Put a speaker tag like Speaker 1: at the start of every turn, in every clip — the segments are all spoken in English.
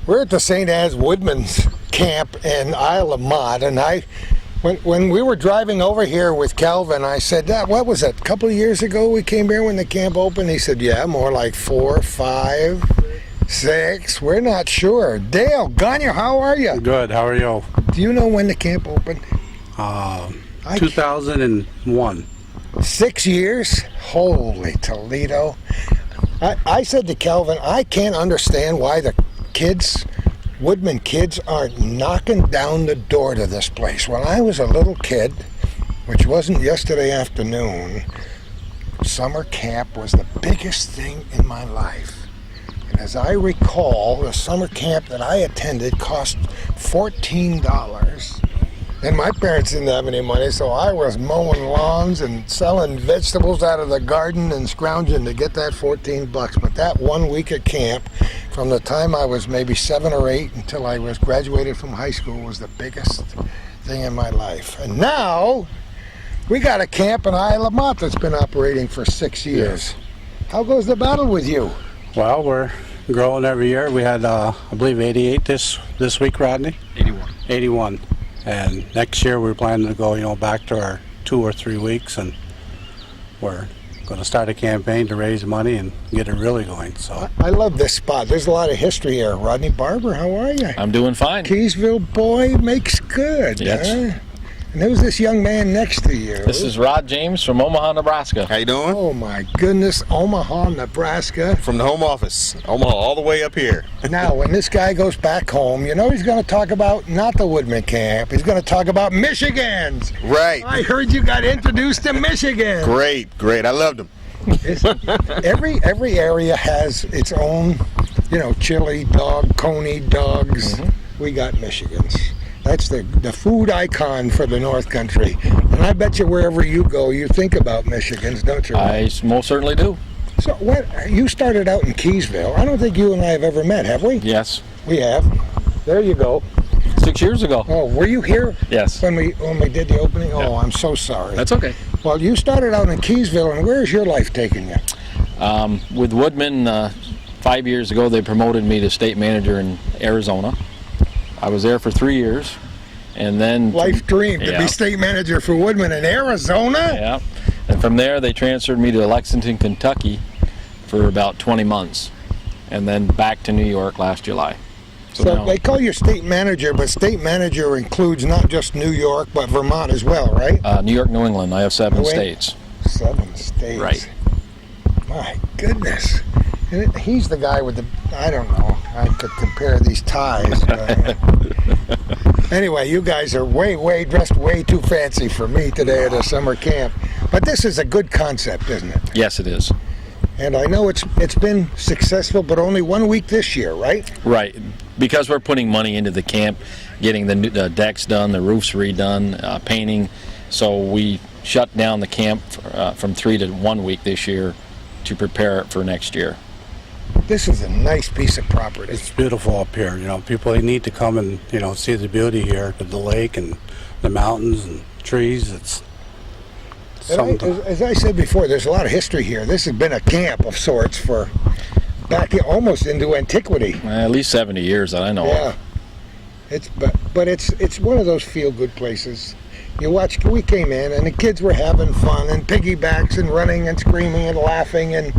Speaker 1: We're at the St. Anne's Woodmen's camp in Isle La Motte, and when we were driving over here with Calvin, I said, what was it, a couple of years ago we came here when the camp opened? He said, yeah, more like 4, 5, 6, we're not sure. Dale, Ganya, how are you?
Speaker 2: Good, how are you?
Speaker 1: Do you know when the camp opened?
Speaker 2: 2001.
Speaker 1: 6 years? Holy Toledo. I said to Calvin, I can't understand why the kids, Woodmen kids, aren't knocking down the door to this place. When I was a little kid, which wasn't yesterday afternoon, summer camp was the biggest thing in my life. And as I recall, the summer camp that I attended cost $14. And my parents didn't have any money, so I was mowing lawns and selling vegetables out of the garden and scrounging to get that $14. But that 1 week at camp, from the time I was maybe 7 or 8 until I was graduated from high school, was the biggest thing in my life. And now, we got a camp in Isle La Motte that's been operating for 6 years. Yes. How goes the battle with you?
Speaker 2: Well, we're growing every year. We had, I believe, 88 this week, Rodney?
Speaker 3: 81.
Speaker 2: 81. And next year we're planning to go, back to our 2 or 3 weeks, and we're going to start a campaign to raise money and get it really going. So
Speaker 1: I love this spot. There's a lot of history here. Rodney Barber, how are you?
Speaker 3: I'm doing fine.
Speaker 1: Keysville boy makes good.
Speaker 3: Yes.
Speaker 1: Huh? And who's this young man next to you?
Speaker 3: This is Rod James from Omaha, Nebraska.
Speaker 4: How you doing?
Speaker 1: Oh my goodness, Omaha, Nebraska.
Speaker 4: From the home office, Omaha, all the way up here.
Speaker 1: Now, when this guy goes back home, he's going to talk about not the Woodmen camp. He's going to talk about Michigan's.
Speaker 4: Right.
Speaker 1: I heard you got introduced to Michigan.
Speaker 4: Great. I loved them.
Speaker 1: Every area has its own, chili dog, coney dogs. Mm-hmm. We got Michigan's. That's the food icon for the North Country. And I bet you wherever you go, you think about Michigan's, don't you?
Speaker 3: I most certainly do.
Speaker 1: So you started out in Keysville. I don't think you and I have ever met, have we?
Speaker 3: Yes.
Speaker 1: We have. There you go.
Speaker 3: 6 years ago.
Speaker 1: Oh, were you here?
Speaker 3: Yes.
Speaker 1: When we did the opening?
Speaker 3: Yeah.
Speaker 1: Oh, I'm so sorry.
Speaker 3: That's okay.
Speaker 1: Well, you started out in Keysville, and where's your life taking you?
Speaker 3: With Woodmen, 5 years ago, they promoted me to state manager in Arizona. I was there for 3 years, and then
Speaker 1: life dream to be state manager for Woodmen in Arizona.
Speaker 3: Yeah, and from there they transferred me to Lexington, Kentucky, for about 20 months, and then back to New York last July.
Speaker 1: So they call you state manager, but state manager includes not just New York, but Vermont as well, right?
Speaker 3: New York, New England. I have 7 states.
Speaker 1: 7 states.
Speaker 3: Right.
Speaker 1: My goodness. And he's the guy with the, I don't know, I could compare these ties. Anyway, you guys are dressed way too fancy for me today at a summer camp. But this is a good concept, isn't it?
Speaker 3: Yes, it is.
Speaker 1: And I know it's been successful, but only 1 week this year, right?
Speaker 3: Right. Because we're putting money into the camp, getting the decks done, the roofs redone, painting. So we shut down the camp from 3 to 1 week this year to prepare it for next year.
Speaker 1: This is a nice piece of property.
Speaker 2: It's beautiful up here. People, they need to come and, see the beauty here, the lake and the mountains and trees. It's something.
Speaker 1: As I said before, there's a lot of history here. This has been a camp of sorts for back almost into antiquity.
Speaker 3: At least 70 years that I know of.
Speaker 1: But it's one of those feel-good places. We came in and the kids were having fun and piggybacks and running and screaming and laughing, and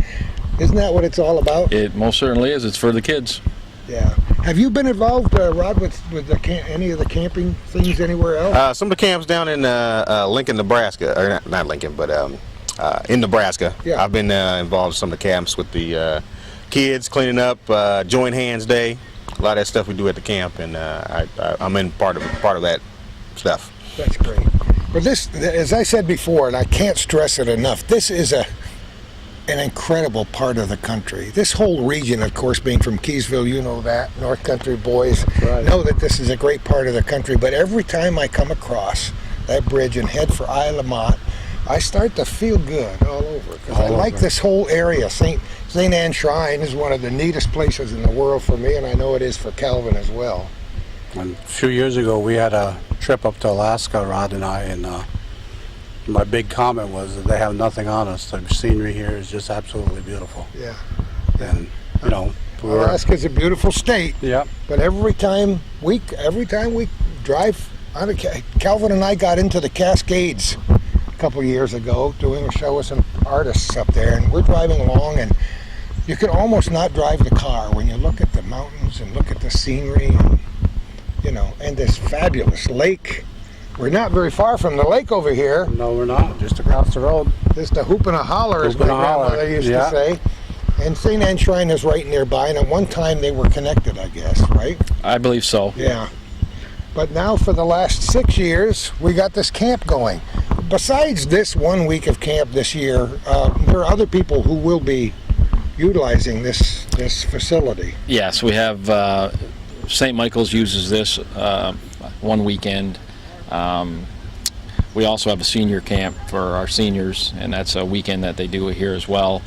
Speaker 1: isn't that what it's all about?
Speaker 3: It most certainly is. It's for the kids.
Speaker 1: Yeah. Have you been involved, Rod, with any of the camping things anywhere else?
Speaker 4: Some of the camps down in Lincoln, Nebraska, or not Lincoln, but in Nebraska. Yeah. I've been involved in some of the camps with the kids, cleaning up, Join Hands Day, a lot of that stuff we do at the camp, and I'm in part of that stuff.
Speaker 1: That's great. But this, as I said before, and I can't stress it enough, this is an incredible part of the country. This whole region, of course, being from Keysville, you know that, North Country boys know that this is a great part of the country. But every time I come across that bridge and head for Isle La Motte, I start to feel good all over. Because I like this whole area. St. Anne Shrine is one of the neatest places in the world for me, and I know it is for Calvin as well.
Speaker 2: And a few years ago, we had a trip up to Alaska, Rod and I, and my big comment was that they have nothing on us. The scenery here is just absolutely beautiful.
Speaker 1: Yeah.
Speaker 2: And,
Speaker 1: Alaska's a beautiful state.
Speaker 2: Yeah.
Speaker 1: But every time we drive on Calvin and I got into the Cascades a couple years ago doing a show with some artists up there, and we're driving along, and you can almost not drive the car when you look at the mountains and look at the scenery, and, you know, and this fabulous lake. We're not very far from the lake over here.
Speaker 2: No, we're not. Just across the road.
Speaker 1: Just a hoop and a holler, as my grandmother used to say. And St. Anne's Shrine is right nearby, and at one time they were connected, I guess, right?
Speaker 3: I believe so.
Speaker 1: Yeah. But now for the last 6 years, we got this camp going. Besides this 1 week of camp this year, there are other people who will be utilizing this facility.
Speaker 3: Yes, we have St. Michael's uses this one weekend. We also have a senior camp for our seniors, and that's a weekend that they do it here as well.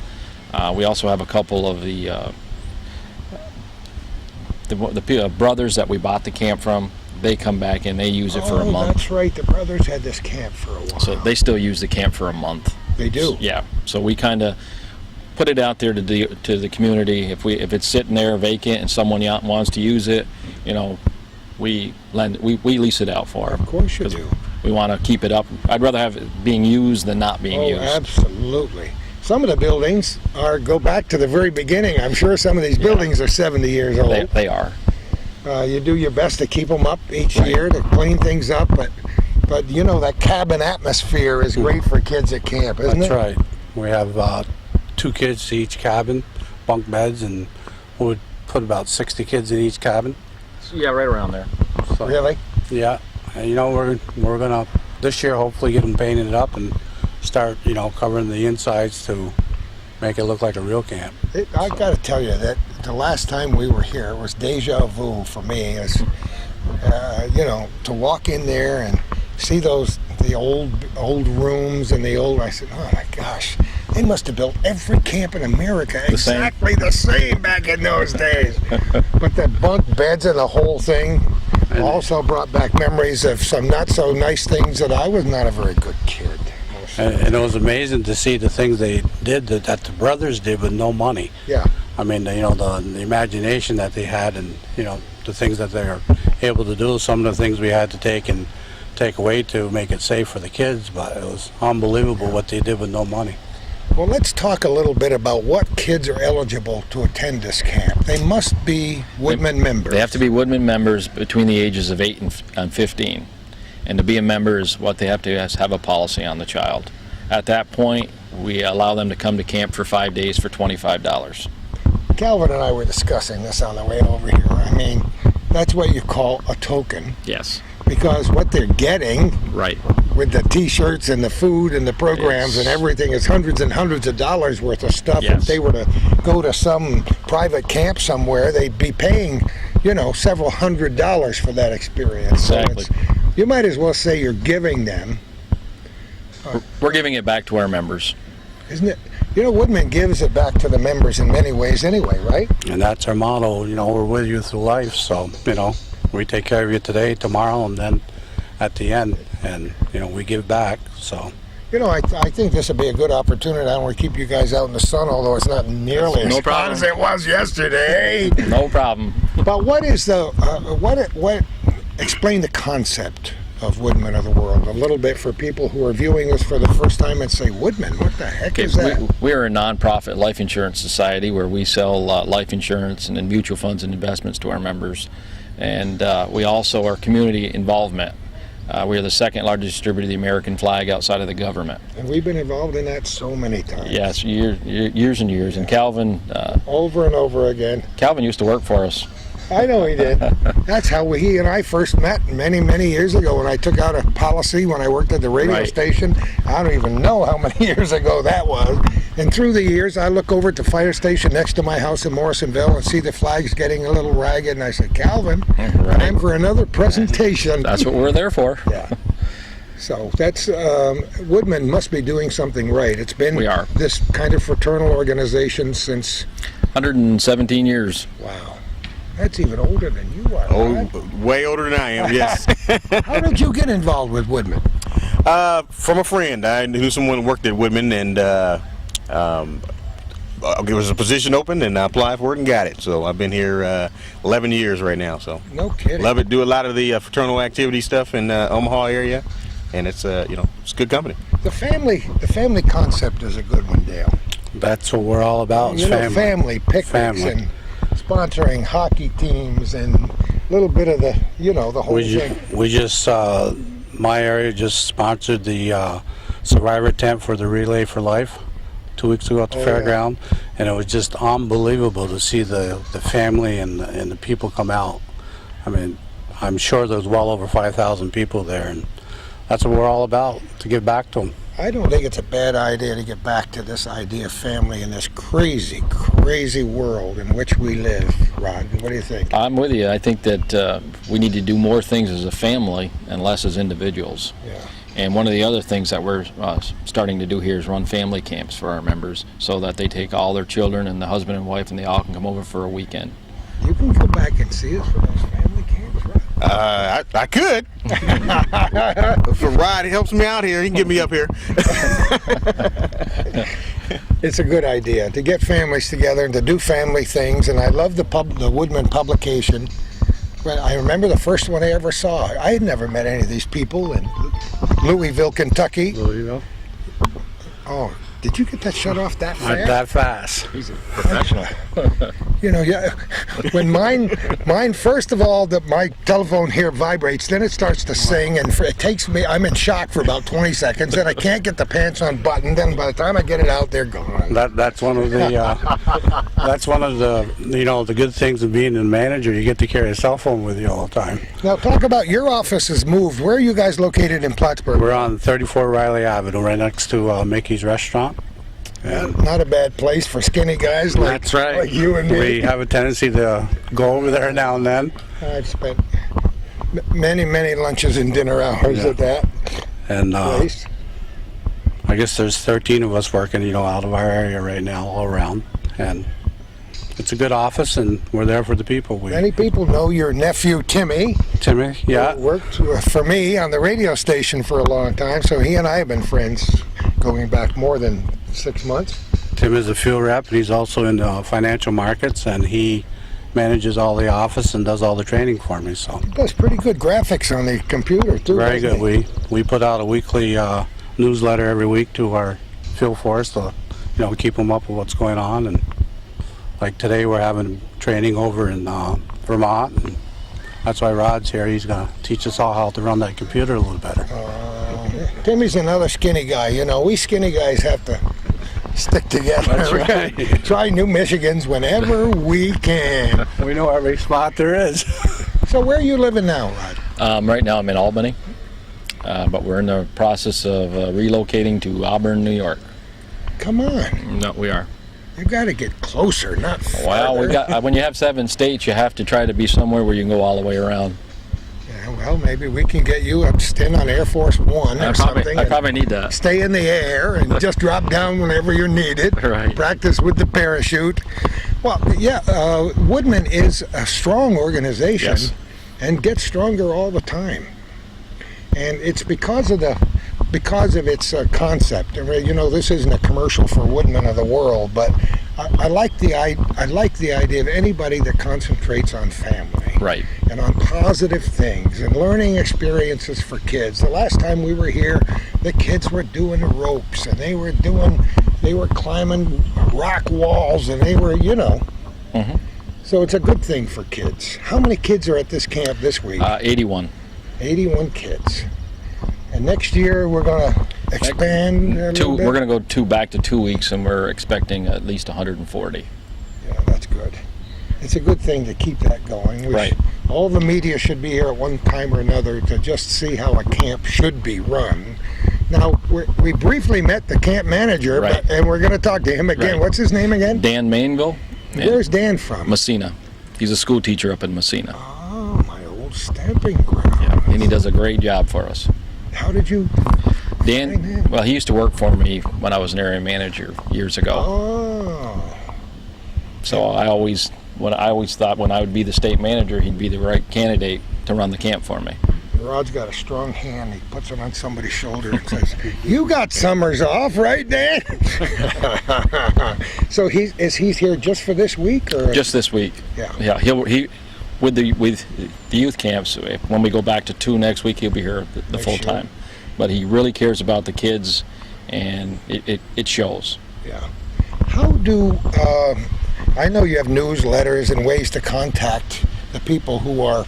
Speaker 3: We also have a couple of the brothers that we bought the camp from. They come back and they use it for a month.
Speaker 1: That's right. The brothers had this camp for a while.
Speaker 3: So they still use the camp for a month.
Speaker 1: They do.
Speaker 3: Yeah. So we kind of put it out there to the community. If it's sitting there vacant and someone wants to use it, you know, we lease it out for them.
Speaker 1: Of course you do.
Speaker 3: We want to keep it up. I'd rather have it being used than not being used.
Speaker 1: Absolutely. Some of the buildings go back to the very beginning. I'm sure some of these buildings are 70 years old.
Speaker 3: They are.
Speaker 1: You do your best to keep them up each year, to clean things up, but you know, that cabin atmosphere is great for kids at camp, isn't it?
Speaker 2: That's right. We have 2 kids to each cabin, bunk beds, and we would put about 60 kids in each cabin.
Speaker 3: Yeah, right around there.
Speaker 2: So,
Speaker 1: Really?
Speaker 2: Yeah. And, you know, we're gonna this year hopefully get them painted up and start, you know, covering the insides to make it look like a real camp.
Speaker 1: I got to tell you that the last time we were here, it was deja vu for me. As you know, to walk in there and see the old rooms and the old. I said, oh my gosh, they must have built every camp in America exactly the same back in those days. But the bunk beds and the whole thing also brought back memories of some not so nice things that I was not a very good kid.
Speaker 2: And it was amazing to see the things they did that the brothers did with no money.
Speaker 1: Yeah.
Speaker 2: I mean, you know, the imagination that they had, and, you know, the things that they're able to do, some of the things we had to take away to make it safe for the kids, but it was unbelievable what they did with no money.
Speaker 1: Well, let's talk a little bit about what kids are eligible to attend this camp. They must be Woodmen members.
Speaker 3: They have to be Woodmen members between the ages of 8 and 15. And to be a member is what they have to have a policy on the child. At that point, we allow them to come to camp for 5 days for $25.
Speaker 1: Calvin and I were discussing this on the way over here. I mean, that's what you call a token.
Speaker 3: Yes.
Speaker 1: Because what they're getting
Speaker 3: Right.
Speaker 1: with the t-shirts and the food and the programs and everything is hundreds and hundreds of dollars worth of stuff.
Speaker 3: Yes.
Speaker 1: If they were to go to some private camp somewhere, they'd be paying, you know, several $100s for that experience.
Speaker 3: Exactly.
Speaker 1: So you might as well say you're giving them.
Speaker 3: We're giving it back to our members.
Speaker 1: Isn't it? You know, Woodmen gives it back to the members in many ways anyway, right?
Speaker 2: And that's our motto, you know, we're with you through life. So, you know, we take care of you today, tomorrow, and then at the end, and, you know, we give back. So,
Speaker 1: you know, I think this would be a good opportunity. I don't want to keep you guys out in the sun, although it's not nearly as hot as it was yesterday.
Speaker 3: No problem.
Speaker 1: But what is the explain the concept of Woodmen of the World a little bit for people who are viewing this for the first time and say, Woodmen, what the heck is that?
Speaker 3: We're a nonprofit life insurance society where we sell life insurance and mutual funds and investments to our members. And we also are community involvement. We are the second largest distributor of the American flag outside of the government.
Speaker 1: And we've been involved in that so many times.
Speaker 3: Yes, years and years. And Calvin...
Speaker 1: over and over again.
Speaker 3: Calvin used to work for us.
Speaker 1: I know he did. That's how he and I first met many, many years ago when I took out a policy when I worked at the radio station. I don't even know how many years ago that was. And through the years, I look over at the fire station next to my house in Morrisonville and see the flags getting a little ragged. And I said, Calvin, time for another presentation.
Speaker 3: That's what we're there for.
Speaker 1: Yeah. So that's, Woodmen must be doing something right. It's been this kind of fraternal organization since...
Speaker 3: 117 years.
Speaker 1: Wow. That's even older than you are.
Speaker 4: Oh,
Speaker 1: right?
Speaker 4: way older than I am, yes.
Speaker 1: How did you get involved with Woodmen?
Speaker 4: From a friend. I knew someone who worked at Woodmen, and there was a position open, and I applied for it and got it. So I've been here 11 years right now. So
Speaker 1: No kidding.
Speaker 4: love it. Do a lot of the fraternal activity stuff in Omaha area, and it's it's good company.
Speaker 1: The family concept is a good one, Dale.
Speaker 2: That's what we're all about. Is
Speaker 1: Family picnics
Speaker 2: Family.
Speaker 1: and sponsoring hockey teams and a little bit of the the whole thing.
Speaker 2: We just my area just sponsored the survivor tent for the Relay for Life 2 weeks ago at the fairground, and it was just unbelievable to see the family and the people come out. I mean, I'm sure there's well over 5,000 people there, and that's what we're all about, to give back to them.
Speaker 1: I don't think it's a bad idea to get back to this idea of family in this crazy, crazy world in which we live. Rod, what do you think?
Speaker 3: I'm with you. I think that we need to do more things as a family and less as individuals.
Speaker 1: Yeah.
Speaker 3: And one of the other things that we're starting to do here is run family camps for our members, so that they take all their children and the husband and wife, and they all can come over for a weekend.
Speaker 1: You can go back and see us for those family camps, right?
Speaker 4: I could. If a ride helps me out here, he can get me up here.
Speaker 1: It's a good idea to get families together and to do family things, and I love the Woodmen publication. But I remember the first one I ever saw. I had never met any of these people in Louisville, Kentucky.
Speaker 2: Louisville.
Speaker 1: Oh, did you get that shut off that
Speaker 2: Not
Speaker 1: fast?
Speaker 2: that fast.
Speaker 3: He's a professional.
Speaker 1: When mine first of all, my telephone here vibrates, then it starts to sing, and it takes me, I'm in shock for about 20 seconds, and I can't get the pants on button, then by the time I get it out, they're gone.
Speaker 2: That's one of the the good things of being a manager. You get to carry a cell phone with you all the time.
Speaker 1: Now talk about your office has moved. Where are you guys located in Plattsburgh?
Speaker 2: We're on 34 Riley Avenue, right next to Mickey's Restaurant. And
Speaker 1: Not a bad place for skinny guys like,
Speaker 2: that's right.
Speaker 1: like you and me.
Speaker 2: We have a tendency to go over there now and then.
Speaker 1: I've spent many lunches and dinner hours at that
Speaker 2: And
Speaker 1: place.
Speaker 2: I guess there's 13 of us working, out of our area right now, all around. And it's a good office, and we're there for the people.
Speaker 1: Many people know your nephew Timmy.
Speaker 2: Timmy, yeah.
Speaker 1: Worked for me on the radio station for a long time, so he and I have been friends going back more than 6 months.
Speaker 2: Tim is a field rep, and he's also in financial markets, and he manages all the office and does all the training for me. So
Speaker 1: He does pretty good graphics on the computer too.
Speaker 2: very
Speaker 1: doesn't
Speaker 2: good.
Speaker 1: he?
Speaker 2: We put out a weekly newsletter every week to our field force to keep them up with what's going on. And like today, we're having training over in Vermont, and that's why Rod's here. He's gonna teach us all how to run that computer a little better.
Speaker 1: Timmy's another skinny guy. We skinny guys have to stick together.
Speaker 2: That's right.
Speaker 1: Try New Michigans whenever we can.
Speaker 2: We know every spot there is.
Speaker 1: So where are you living now, Rod?
Speaker 3: Right now I'm in Albany, but we're in the process of relocating to Auburn, New York.
Speaker 1: Come on.
Speaker 3: No, we are.
Speaker 1: You got to get closer, not farther.
Speaker 3: Well, when you have 7 states, you have to try to be somewhere where you can go all the way around.
Speaker 1: Yeah, well, maybe we can get you a stint on Air Force One or something.
Speaker 3: I probably need that.
Speaker 1: Stay in the air and just drop down whenever you're needed.
Speaker 3: Right.
Speaker 1: Practice with the parachute. Well, yeah, Woodmen is a strong organization.
Speaker 3: Yes.
Speaker 1: And gets stronger all the time. And it's because of its concept. This isn't a commercial for Woodmen of the world, but I like the idea of anybody that concentrates on family.
Speaker 3: Right.
Speaker 1: And on positive things and learning experiences for kids. The last time we were here, the kids were doing ropes and they were climbing rock walls and they were,
Speaker 3: Mm-hmm.
Speaker 1: So it's a good thing for kids. How many kids are at this camp this week?
Speaker 3: 81.
Speaker 1: 81 kids. And next year we're going to expand a little bit?
Speaker 3: We're going to go back to 2 weeks, and we're expecting at least 140.
Speaker 1: Yeah, that's good. It's a good thing to keep that going.
Speaker 3: Right.
Speaker 1: All the media should be here at one time or another to just see how a camp should be run. Now, we briefly met the camp manager,
Speaker 3: Right.
Speaker 1: and we're going to talk to him again.
Speaker 3: Right.
Speaker 1: What's his name again?
Speaker 3: Dan Mainville.
Speaker 1: Where's Dan from?
Speaker 3: Messina. He's a school teacher up in Messina.
Speaker 1: Oh, my old stamping ground.
Speaker 3: Yeah, and he does a great job for us.
Speaker 1: How did you find him?
Speaker 3: Dan, well, he used to work for me when I was an area manager years ago.
Speaker 1: Oh.
Speaker 3: So I always thought when I would be the state manager, he'd be the right candidate to run the camp for me.
Speaker 1: Rod's got a strong hand. He puts it on somebody's shoulder and says, "You got summers off, right, Dan?" So he's here just for this week, or
Speaker 3: Just this week.
Speaker 1: Yeah.
Speaker 3: Yeah. He with the youth camps. When we go back to 2 next week, he'll be here the full
Speaker 1: sure.
Speaker 3: time. But he really cares about the kids, and it shows.
Speaker 1: Yeah. How do I know you have newsletters and ways to contact the people who are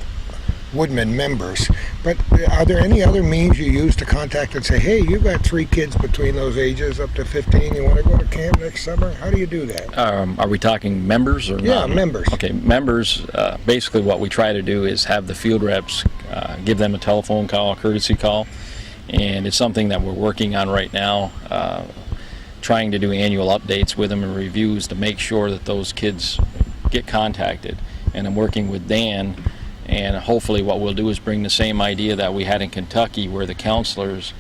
Speaker 1: Woodmen members, but are there any other means you use to contact and say, "Hey, you got 3 kids between those ages up to 15, you want to go to camp next summer?" How do you do that?
Speaker 3: Are we talking members or
Speaker 1: Yeah,
Speaker 3: not?
Speaker 1: members.
Speaker 3: Okay, members, basically what we try to do is have the field reps give them a telephone call, a courtesy call, and it's something that we're working on right now, trying to do annual updates with them and reviews to make sure that those kids get contacted. And I'm working with Dan, and hopefully what we'll do is bring the same idea that we had in Kentucky, where the counselors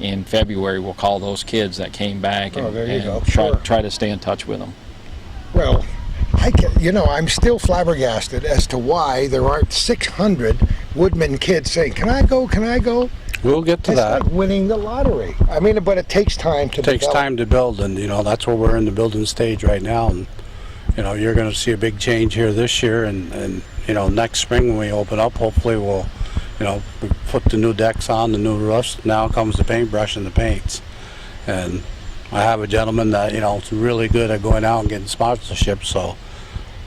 Speaker 3: in February will call those kids that came back and,
Speaker 1: there you
Speaker 3: and
Speaker 1: go. Sure.
Speaker 3: try to stay in touch with them.
Speaker 1: Well, I'm still flabbergasted as to why there aren't 600 Woodmen kids saying, "Can I go? Can I go?"
Speaker 2: We'll get to
Speaker 1: It's
Speaker 2: that.
Speaker 1: like winning the lottery. I mean, but it takes time to
Speaker 2: It takes
Speaker 1: develop.
Speaker 2: time to build, and that's where we're in the building stage right now. And you're going to see a big change here this year, and next spring when we open up, hopefully we'll we put the new decks on, the new roofs. Now comes the paintbrush and the paints. And I have a gentleman that is really good at going out and getting sponsorship. So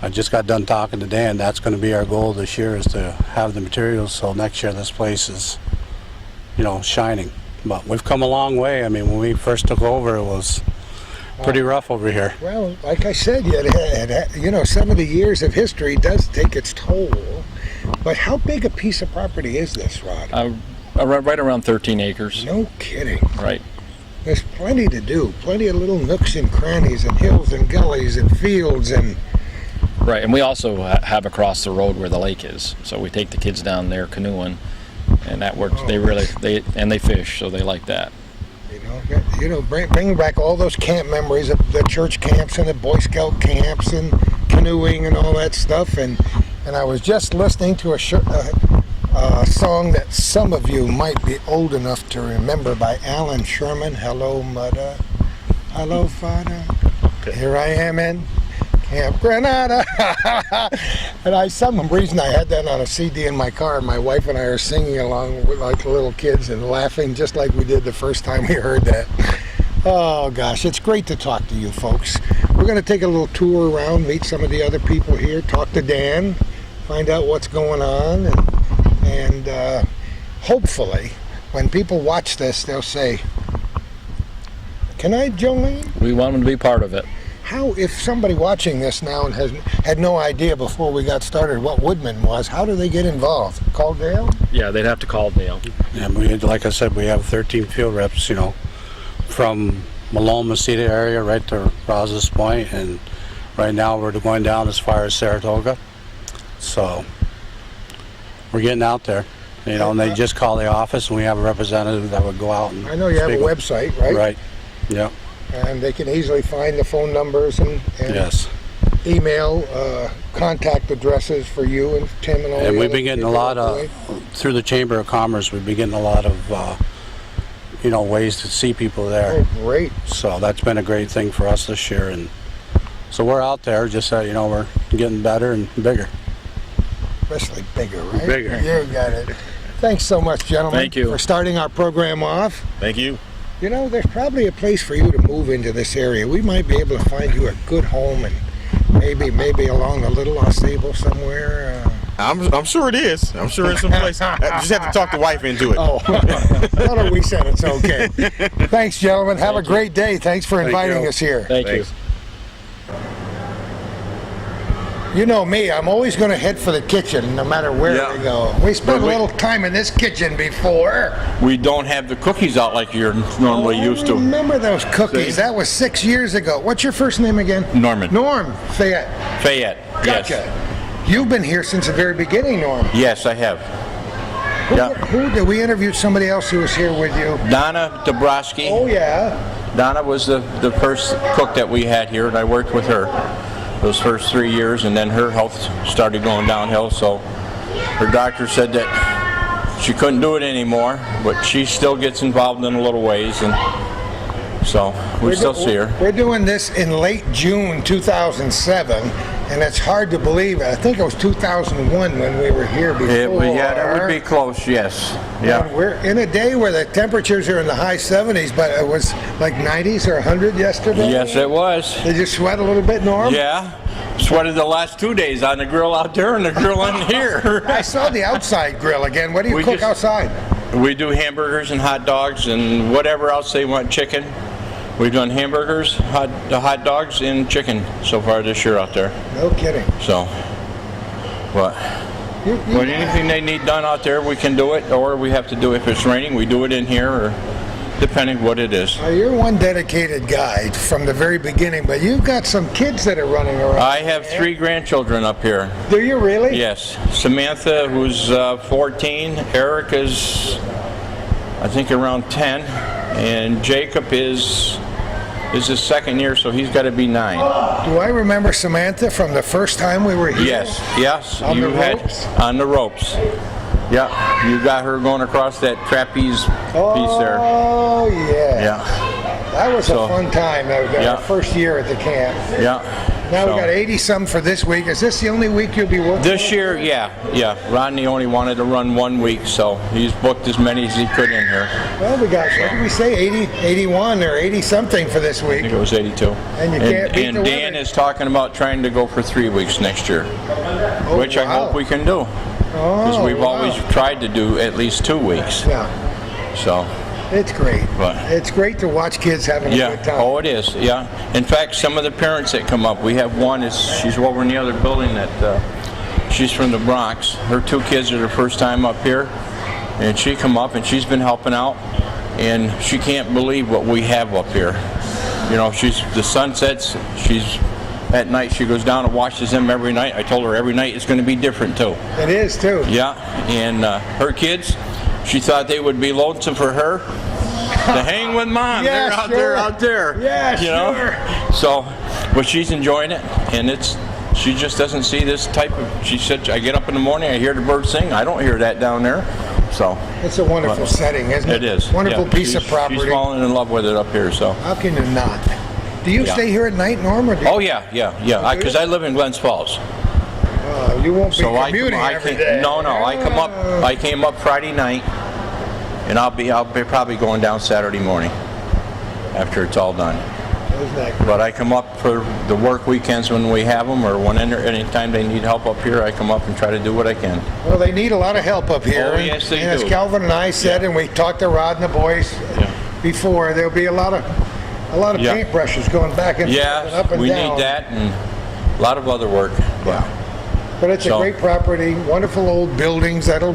Speaker 2: I just got done talking to Dan. That's going to be our goal this year, is to have the materials so next year this place is shining. But we've come a long way. I mean, when we first took over, it was pretty rough over here.
Speaker 1: Well, like I said, some of the years of history does take its toll. But how big a piece of property is this, Rod?
Speaker 3: Right around 13 acres.
Speaker 1: No kidding.
Speaker 3: Right.
Speaker 1: There's plenty to do. Plenty of little nooks and crannies and hills and gullies and fields and...
Speaker 3: Right, and we also have across the road where the lake is. So we take the kids down there canoeing, and that works. They fish, so they like that.
Speaker 1: Bring back all those camp memories of the church camps and the Boy Scout camps and canoeing and all that stuff. And I was just listening to a song that some of you might be old enough to remember by Alan Sherman. "Hello, Mother. Hello, Father. Okay. Here I am in Camp Granada." And some reason I had that on a CD in my car, and my wife and I are singing along with like little kids and laughing just like we did the first time we heard that. Oh gosh, it's great to talk to you folks. We're going to take a little tour around, meet some of the other people here, talk to Dan, find out what's going on, and hopefully when people watch this they'll say, "Can I join?"
Speaker 3: We want them to be part of it.
Speaker 1: How, if somebody watching this now and has had no idea before we got started what Woodmen was, how do they get involved? Call Dale?
Speaker 3: Yeah, they'd have to call Dale.
Speaker 2: And like I said, we have 13 field reps, from Malone, Mesita area right to Rouse's Point, and right now we're going down as far as Saratoga. So we're getting out there, and they just call the office, and we have a representative that would go out and
Speaker 1: I know you have a website, right?
Speaker 2: Right, yeah.
Speaker 1: And they can easily find the phone numbers and
Speaker 2: Yes.
Speaker 1: email contact addresses for you and Tim and all.
Speaker 2: And
Speaker 1: the
Speaker 2: we've
Speaker 1: other
Speaker 2: been getting a
Speaker 1: people
Speaker 2: lot
Speaker 1: that way.
Speaker 2: through the Chamber of Commerce, we've been getting a lot of, ways to see people there.
Speaker 1: Oh, great.
Speaker 2: So that's been a great thing for us this year. And so we're out there, just so we're getting better and bigger.
Speaker 1: Especially bigger, right?
Speaker 2: Bigger.
Speaker 1: You got it. Thanks so much, gentlemen,
Speaker 3: Thank you.
Speaker 1: for starting our program off.
Speaker 5: Thank you.
Speaker 1: There's probably a place for you to move into this area. We might be able to find you a good home, and maybe along the Little Ausable somewhere.
Speaker 5: I'm sure it is. I'm sure it's some place. I just have to talk the wife into it.
Speaker 1: Oh, tell her we said it's okay. Thanks, gentlemen. Have a great day. Thanks for inviting us here.
Speaker 3: Thank
Speaker 5: Thanks.
Speaker 3: you.
Speaker 1: You know me, I'm always going to head for the kitchen, no matter where
Speaker 6: Yeah.
Speaker 1: we go. We spent a
Speaker 6: But we-
Speaker 1: little time in this kitchen before.
Speaker 6: We don't have the cookies out like you're normally used
Speaker 1: I
Speaker 6: to.
Speaker 1: remember those cookies.
Speaker 6: See?
Speaker 1: That was 6 years ago. What's your first name again?
Speaker 6: Norman.
Speaker 1: Norm Fayette.
Speaker 6: Fayette.
Speaker 1: Gotcha.
Speaker 6: Yes.
Speaker 1: You've been here since the very beginning, Norm.
Speaker 6: Yes, I have.
Speaker 1: Who,
Speaker 6: Yeah.
Speaker 1: who did we interviewed somebody else who was here with you?
Speaker 6: Donna Dabrowski.
Speaker 1: Oh yeah.
Speaker 6: Donna was the first cook that we had here, and I worked with her those first 3 years, and then her health started going downhill, so her doctor said that she couldn't do it anymore, but she still gets involved in a little ways, and so we still see her.
Speaker 1: We're doing this in late June 2007, and it's hard to believe. I think it was 2001 when we were here before.
Speaker 6: Yeah, that would be close, yes. Yeah.
Speaker 1: And we're in a day where the temperatures are in the high 70s, but it was like 90s or 100 yesterday.
Speaker 6: Yes, it was.
Speaker 1: Did you sweat a little bit, Norm?
Speaker 6: Yeah. Sweated the last 2 days on the grill out there and the grill in here.
Speaker 1: I saw the outside grill again. What do you cook outside?
Speaker 6: We do hamburgers and hot dogs and whatever else they want, chicken. We've done hamburgers, hot dogs, and chicken so far this year out there.
Speaker 1: No kidding.
Speaker 6: So, but anything they need done out there, we can do it, or we have to do it if it's raining. We do it in here, or depending what it is.
Speaker 1: You're one dedicated guy from the very beginning, but you've got some kids that are running around.
Speaker 6: I have 3 grandchildren up here.
Speaker 1: Do you really?
Speaker 6: Yes. Samantha, who's 14. Eric is, I think, around 10. And Jacob is his second year, so he's got to be 9.
Speaker 1: Do I remember Samantha from the first time we were here?
Speaker 6: Yes.
Speaker 1: On the ropes?
Speaker 6: On the ropes. Yeah, you got her going across that trapeze piece there.
Speaker 1: Oh, yeah.
Speaker 6: Yeah.
Speaker 1: That was a fun time,
Speaker 6: yeah.
Speaker 1: our first year at the camp.
Speaker 6: Yeah.
Speaker 1: Now we got 80-some for this week. Is this the only week you'll be working?
Speaker 6: This year, yeah. Rodney only wanted to run 1 week, so he's booked as many as he could in here.
Speaker 1: Well, we got, what did we say, 80, 81 or 80-something for this
Speaker 6: I
Speaker 1: week?
Speaker 6: think it was 82.
Speaker 1: And you can't beat the
Speaker 6: And Dan
Speaker 1: weather.
Speaker 6: is talking about trying to go for 3 weeks next year, which I hope we can do. Because we've always tried to do at least 2 weeks.
Speaker 1: Yeah.
Speaker 6: So.
Speaker 1: It's great.
Speaker 6: But,
Speaker 1: it's great to watch kids having a good time.
Speaker 6: Oh, it is. Yeah. In fact, some of the parents that come up, we have one. She's over in the other building. She's from the Bronx. Her 2 kids are their first time up here, and she come up and she's been helping out, and she can't believe what we have up here. You know, the sun sets. At night she goes down and watches them every night. I told her every night it's going to be different too.
Speaker 1: It is too.
Speaker 6: Yeah, and her kids, she thought they would be lonesome for her to hang with Mom.
Speaker 1: Yeah,
Speaker 6: They're out there.
Speaker 1: Yeah,
Speaker 6: you know? So, but she's enjoying it, and she just doesn't see this type of. She said, I get up in the morning, I hear the birds sing. I don't hear that down there. So
Speaker 1: it's a wonderful setting, isn't it?
Speaker 6: It is.
Speaker 1: Wonderful piece of property.
Speaker 6: She's falling in love with it up here. So
Speaker 1: how can you not? Do you stay here at night, Norm? Or
Speaker 6: oh yeah. Because I live in Glens Falls.
Speaker 1: You won't be commuting every day.
Speaker 6: No. I came up Friday night, and I'll be probably going down Saturday morning after it's all done. But I come up for the work weekends when we have them, or anytime they need help up here, I come up and try to do what I can.
Speaker 1: Well, they need a lot of help up here.
Speaker 6: Oh, yes, they do.
Speaker 1: As Calvin and I said, and we talked to Rod and the boys before, there'll be a lot of paintbrushes going back and forth and up and down.
Speaker 6: We need that and a lot of other work.
Speaker 1: But it's a great property, wonderful old buildings that'll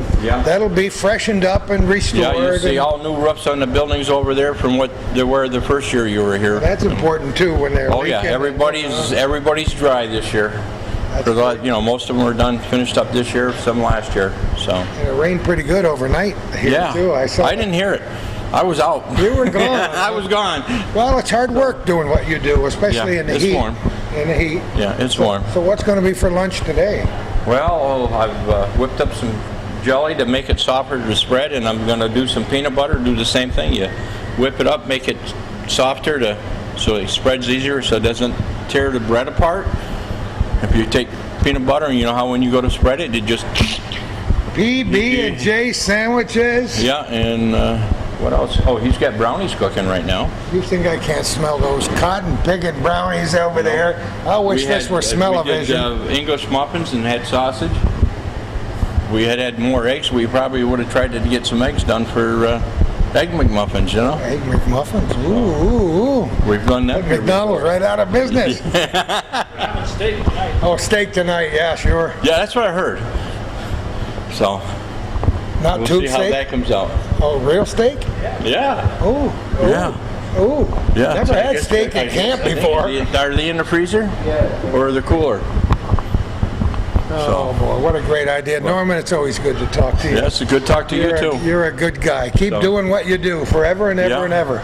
Speaker 1: be freshened up and restored.
Speaker 6: Yeah, you see all new roofs on the buildings over there from what they were the first year you were here.
Speaker 1: That's important too when they're leaking.
Speaker 6: Yeah, everybody's dry this year. Most of them were finished up this year, some last year. So.
Speaker 1: And it rained pretty good overnight here too. I
Speaker 6: didn't hear it. I was out.
Speaker 1: You were gone.
Speaker 6: I was gone.
Speaker 1: Well, it's hard work doing what you do, especially in the heat.
Speaker 6: It's warm.
Speaker 1: In the heat.
Speaker 6: Yeah, it's warm.
Speaker 1: So what's going to be for lunch today?
Speaker 6: Well, I've whipped up some jelly to make it softer to spread, and I'm going to do some peanut butter, do the same thing. You whip it up, make it softer so it spreads easier so it doesn't tear the bread apart. If you take peanut butter, and you know how when you go to spread it, you just...
Speaker 1: PB&J sandwiches.
Speaker 6: Yeah, and what else? Oh, he's got brownies cooking right now.
Speaker 1: You think I can't smell those cotton picking brownies over there? I wish this were smell-o-vision.
Speaker 6: We did English muffins and had sausage. We had more eggs. We probably would have tried to get some eggs done for Egg McMuffins, you know?
Speaker 1: Egg McMuffins? Ooh.
Speaker 6: We've done that.
Speaker 1: McDonald's right out of business.
Speaker 7: Steak tonight.
Speaker 1: Oh, steak tonight, yeah, sure.
Speaker 6: Yeah, that's what I heard. So,
Speaker 1: not
Speaker 6: we'll
Speaker 1: tube
Speaker 6: see
Speaker 1: steak?
Speaker 6: how that comes out.
Speaker 1: Oh, real steak?
Speaker 6: Yeah.
Speaker 1: Oh.
Speaker 6: Yeah.
Speaker 1: Oh.
Speaker 6: Yeah.
Speaker 1: Never had steak at camp before.
Speaker 6: Are they in the freezer? Yeah. Or the cooler?
Speaker 1: Oh, boy, what a great idea. Norman, it's always good to talk to you.
Speaker 6: Yeah, it's good to talk to you, too.
Speaker 1: You're a good guy. Keep doing what you do forever and ever and ever.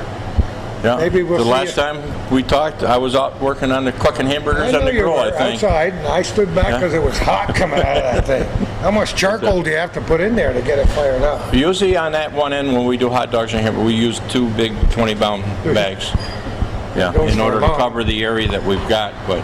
Speaker 6: Yeah.
Speaker 1: Maybe we'll
Speaker 6: the
Speaker 1: see
Speaker 6: last time we talked, I was out working on the cooking hamburgers on the grill, I think.
Speaker 1: Outside, and I stood back because it was hot coming out of that thing. How much charcoal do you have to put in there to get it fired up?
Speaker 6: Usually on that one end, when we do hot dogs in here, we use 2 big 20-pound bags. Yeah, in order to cover the area that we've got, but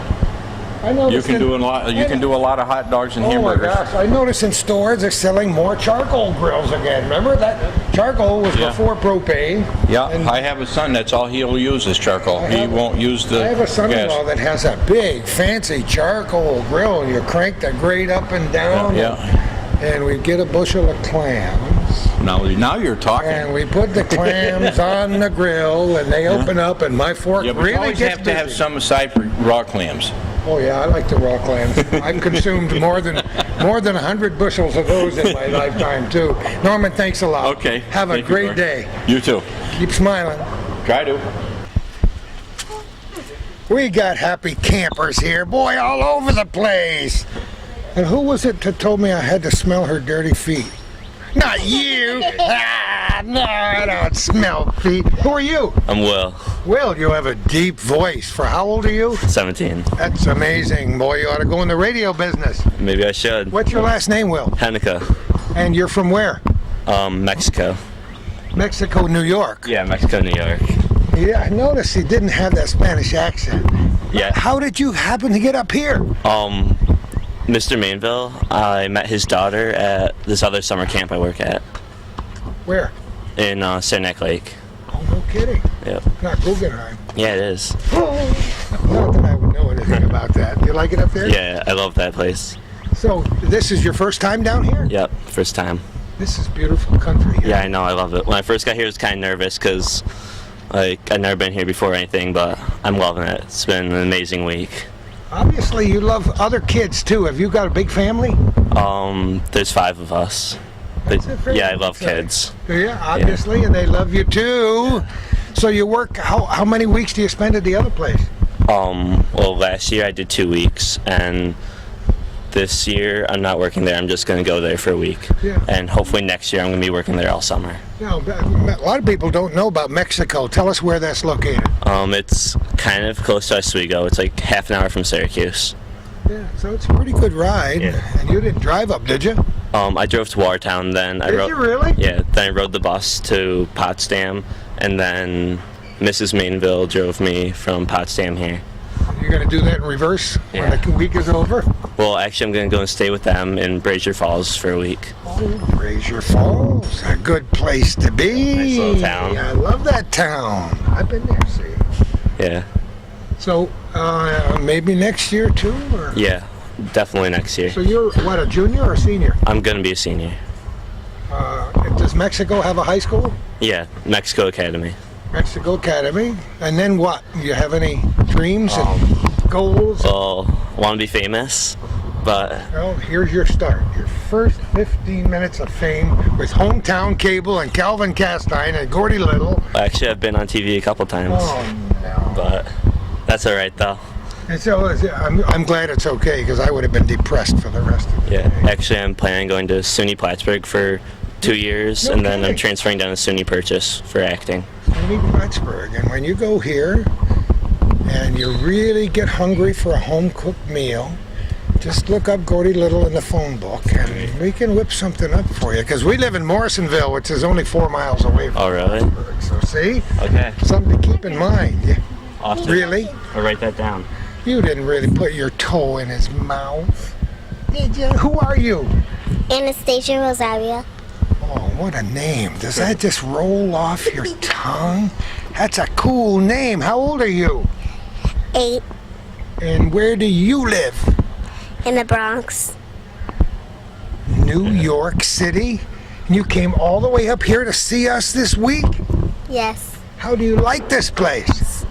Speaker 6: you can do a lot. You can do a lot of hot dogs and hamburgers.
Speaker 1: Oh my gosh! I noticed in stores they're selling more charcoal grills again. Remember that charcoal was before propane.
Speaker 6: Yeah, I have a son. That's all he'll use is charcoal. He won't use the gas.
Speaker 1: I have a son-in-law that has a big, fancy charcoal grill, and you crank the grate up and down. And we get a bushel of clams.
Speaker 6: Now you're talking.
Speaker 1: And we put the clams on the grill, and they open up, and my fork
Speaker 6: but
Speaker 1: really
Speaker 6: you always
Speaker 1: gets
Speaker 6: have to have some aside for raw clams.
Speaker 1: Oh yeah, I like the raw clams. I've consumed more than 100 bushels of those in my lifetime too. Norman, thanks a lot.
Speaker 6: Okay.
Speaker 1: Have a great day.
Speaker 6: You too.
Speaker 1: Keep smiling.
Speaker 6: Try to.
Speaker 1: We got happy campers here, boy, all over the place. And who was it that told me I had to smell her dirty feet? Not you! No, I don't smell feet. Who are you?
Speaker 8: I'm Will.
Speaker 1: Will, you have a deep voice. For how old are you?
Speaker 8: 17.
Speaker 1: That's amazing, boy. You ought to go in the radio business.
Speaker 8: Maybe I should.
Speaker 1: What's your last name, Will?
Speaker 8: Hanukkah.
Speaker 1: And you're from where?
Speaker 8: Mexico.
Speaker 1: Mexico, New York.
Speaker 8: Yeah, Mexico, New York.
Speaker 1: Yeah, I noticed he didn't have that Spanish accent.
Speaker 8: Yeah.
Speaker 1: How did you happen to get up here?
Speaker 8: Mr. Mainville, I met his daughter at this other summer camp I work at.
Speaker 1: Where?
Speaker 8: In Saranac Lake.
Speaker 1: Oh, no kidding.
Speaker 8: Yep.
Speaker 1: Not Guggenheim.
Speaker 8: Yeah, it is.
Speaker 1: Not that I would know anything about that. You like it up there?
Speaker 8: Yeah, I love that place.
Speaker 1: So, this is your first time down here?
Speaker 8: Yep, first time.
Speaker 1: This is beautiful country here.
Speaker 8: Yeah, I know, I love it. When I first got here, I was kind of nervous because I'd never been here before or anything, but I'm loving it. It's been an amazing week.
Speaker 1: Obviously, you love other kids, too. Have you got a big family?
Speaker 8: There's 5 of us. But, yeah, I love kids.
Speaker 1: Yeah, obviously, and they love you, too. So you work, how many weeks do you spend at the other place?
Speaker 8: Well, last year I did 2 weeks, and this year I'm not working there. I'm just going to go there for a week.
Speaker 1: Yeah.
Speaker 8: And hopefully next year I'm going to be working there all summer.
Speaker 1: You know, a lot of people don't know about Mexico. Tell us where that's located.
Speaker 8: It's kind of close to Oswego. It's like half an hour from Syracuse.
Speaker 1: Yeah, so it's a pretty good ride.
Speaker 8: Yeah.
Speaker 1: And you didn't drive up, did you?
Speaker 8: I drove to Watertown, then
Speaker 1: Did you really?
Speaker 8: Yeah, then I rode the bus to Potsdam, and then Mrs. Mainville drove me from Potsdam here.
Speaker 1: You're going to do that in reverse when the week is over?
Speaker 8: Well, actually, I'm going to go and stay with them in Brazier Falls for a week.
Speaker 1: Oh, Brazier Falls, a good place to be.
Speaker 8: Nice little town.
Speaker 1: I love that town. I've been there, see.
Speaker 8: Yeah.
Speaker 1: So, maybe next year, too? Or?
Speaker 8: Yeah, definitely next year.
Speaker 1: So you're, what, a junior or a senior?
Speaker 8: I'm going to be a senior.
Speaker 1: Does Mexico have a high school?
Speaker 8: Yeah, Mexico Academy.
Speaker 1: Mexico Academy. And then what? Do you have any dreams and goals?
Speaker 8: Well, I want to be famous, but...
Speaker 1: Well, here's your start. Your first 15 minutes of fame with Hometown Cable and Calvin Castine and Gordy Little.
Speaker 8: Actually, I've been on TV a couple times.
Speaker 1: Oh, no.
Speaker 8: But that's all right, though.
Speaker 1: And so I'm glad it's okay, because I would have been depressed for the rest of the day.
Speaker 8: Actually, I'm planning on going to SUNY Plattsburgh for 2 years, and then I'm transferring down to SUNY Purchase for acting.
Speaker 1: SUNY Plattsburgh, and when you go here and you really get hungry for a home-cooked meal, just look up Gordy Little in the phone book, and we can whip something up for you, because we live in Morrisonville, which is only 4 miles away from Plattsburgh. So see? Okay. Something to keep in mind. Yeah.
Speaker 8: Awesome.
Speaker 1: Really?
Speaker 8: I'll write that down.
Speaker 1: You didn't really put your toe in his mouth, did you? Who are you?
Speaker 9: Anastasia Rosaria.
Speaker 1: Oh, what a name. Does that just roll off your tongue? That's a cool name. How old are you?
Speaker 9: 8.
Speaker 1: And where do you live?
Speaker 9: In the Bronx.
Speaker 1: New York City? And you came all the way up here to see us this week?
Speaker 9: Yes.
Speaker 1: How do you like this place?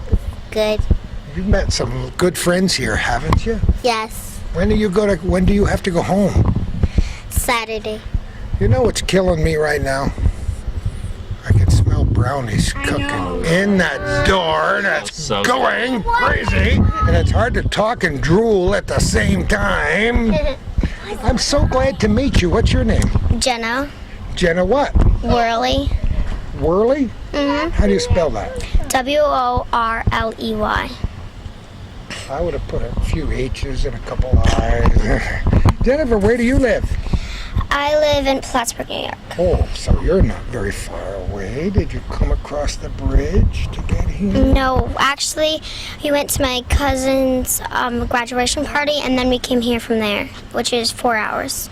Speaker 9: Good.
Speaker 1: You've met some good friends here, haven't you?
Speaker 9: Yes.
Speaker 1: When do you have to go home?
Speaker 9: Saturday.
Speaker 1: You know what's killing me right now? I can smell brownies cooking in that door. That's
Speaker 8: So
Speaker 1: going crazy. And it's hard to talk and drool at the same time. I'm so glad to meet you. What's your name?
Speaker 9: Jenna.
Speaker 1: Jenna what?
Speaker 9: Worley.
Speaker 1: Worley?
Speaker 9: Mm-hmm.
Speaker 1: How do you spell that?
Speaker 9: Worley.
Speaker 1: I would have put a few H's and a couple I's. Jennifer, where do you live?
Speaker 9: I live in Plattsburgh, New York.
Speaker 1: Oh, so you're not very far away. Did you come across the bridge to get here?
Speaker 9: No, actually, we went to my cousin's graduation party, and then we came here from there, which is 4 hours.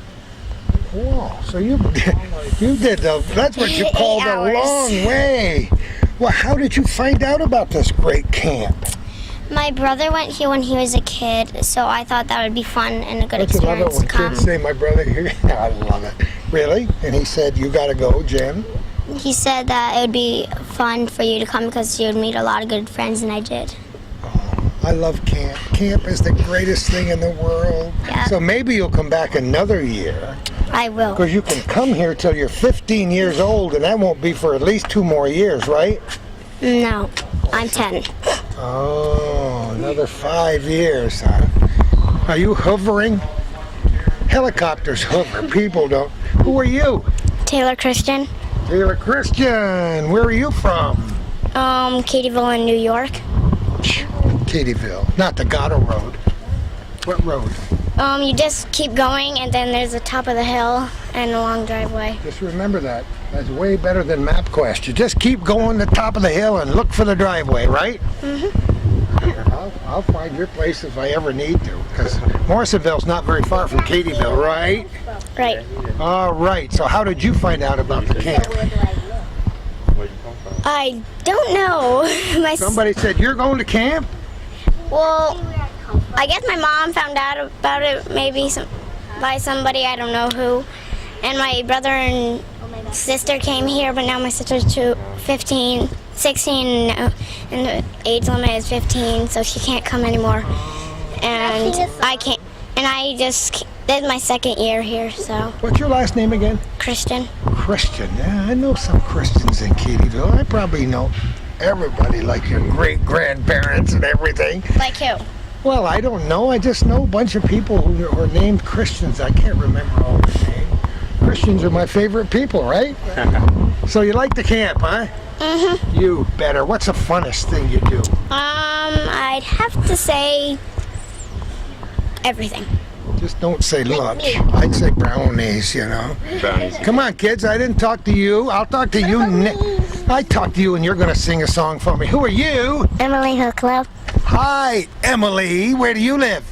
Speaker 1: Whoa, so you did that's what you call the long way. Well, how did you find out about this great camp?
Speaker 9: My brother went here when he was a kid, so I thought that would be fun and a good
Speaker 1: Don't you love it
Speaker 9: experience
Speaker 1: when
Speaker 9: to come.
Speaker 1: kids say, my brother here? I love it. Really? And he said, you got to go, Jen?
Speaker 9: He said that it would be fun for you to come because you would meet a lot of good friends, and I did.
Speaker 1: I love camp. Camp is the greatest thing in the world.
Speaker 9: Yeah.
Speaker 1: So maybe you'll come back another year.
Speaker 9: I will.
Speaker 1: Because you can come here till you're 15 years old, and that won't be for at least 2 more years, right?
Speaker 9: No, I'm 10.
Speaker 1: Oh, another 5 years, huh? Are you hovering? Helicopters hover. People don't. Who are you?
Speaker 9: Taylor Christian.
Speaker 1: Taylor Christian. Where are you from?
Speaker 9: Katyville in New York.
Speaker 1: Katyville, not the Gatto Road. What road?
Speaker 9: You just keep going, and then there's the top of the hill and a long driveway.
Speaker 1: Just remember that. That's way better than MapQuest. You just keep going to the top of the hill and look for the driveway, right? Mm-hmm. I'll find your place if I ever need to, because Morrisonville's not very far from Katyville, right?
Speaker 9: Right.
Speaker 1: All right. So how did you find out about the camp?
Speaker 9: I don't know.
Speaker 1: Somebody said, you're going to camp?
Speaker 9: Well, I guess my mom found out about it maybe by somebody, I don't know who. And my brother and sister came here, but now my sister's 16, and the age limit is 15, so she can't come anymore. And I can't, and this is my 2nd year here, so.
Speaker 1: What's your last name again?
Speaker 9: Christian.
Speaker 1: Christian. Yeah, I know some Christians in Katyville. I probably know everybody, like your great-grandparents and everything.
Speaker 9: Like who?
Speaker 1: Well, I don't know. I just know a bunch of people who are named Christians. I can't remember all their names. Christians are my favorite people, right? So you like the camp, huh? Mm-hmm. You better. What's the funnest thing you do?
Speaker 9: I'd have to say everything.
Speaker 1: Just don't say lunch. I'd say brownies, you know.
Speaker 4: Brownies.
Speaker 1: Come on, kids. I didn't talk to you. I'll talk to you. I talk to you, and you're going to sing a song for me. Who are you?
Speaker 9: Emily Hooklow.
Speaker 1: Hi, Emily. Where do you live?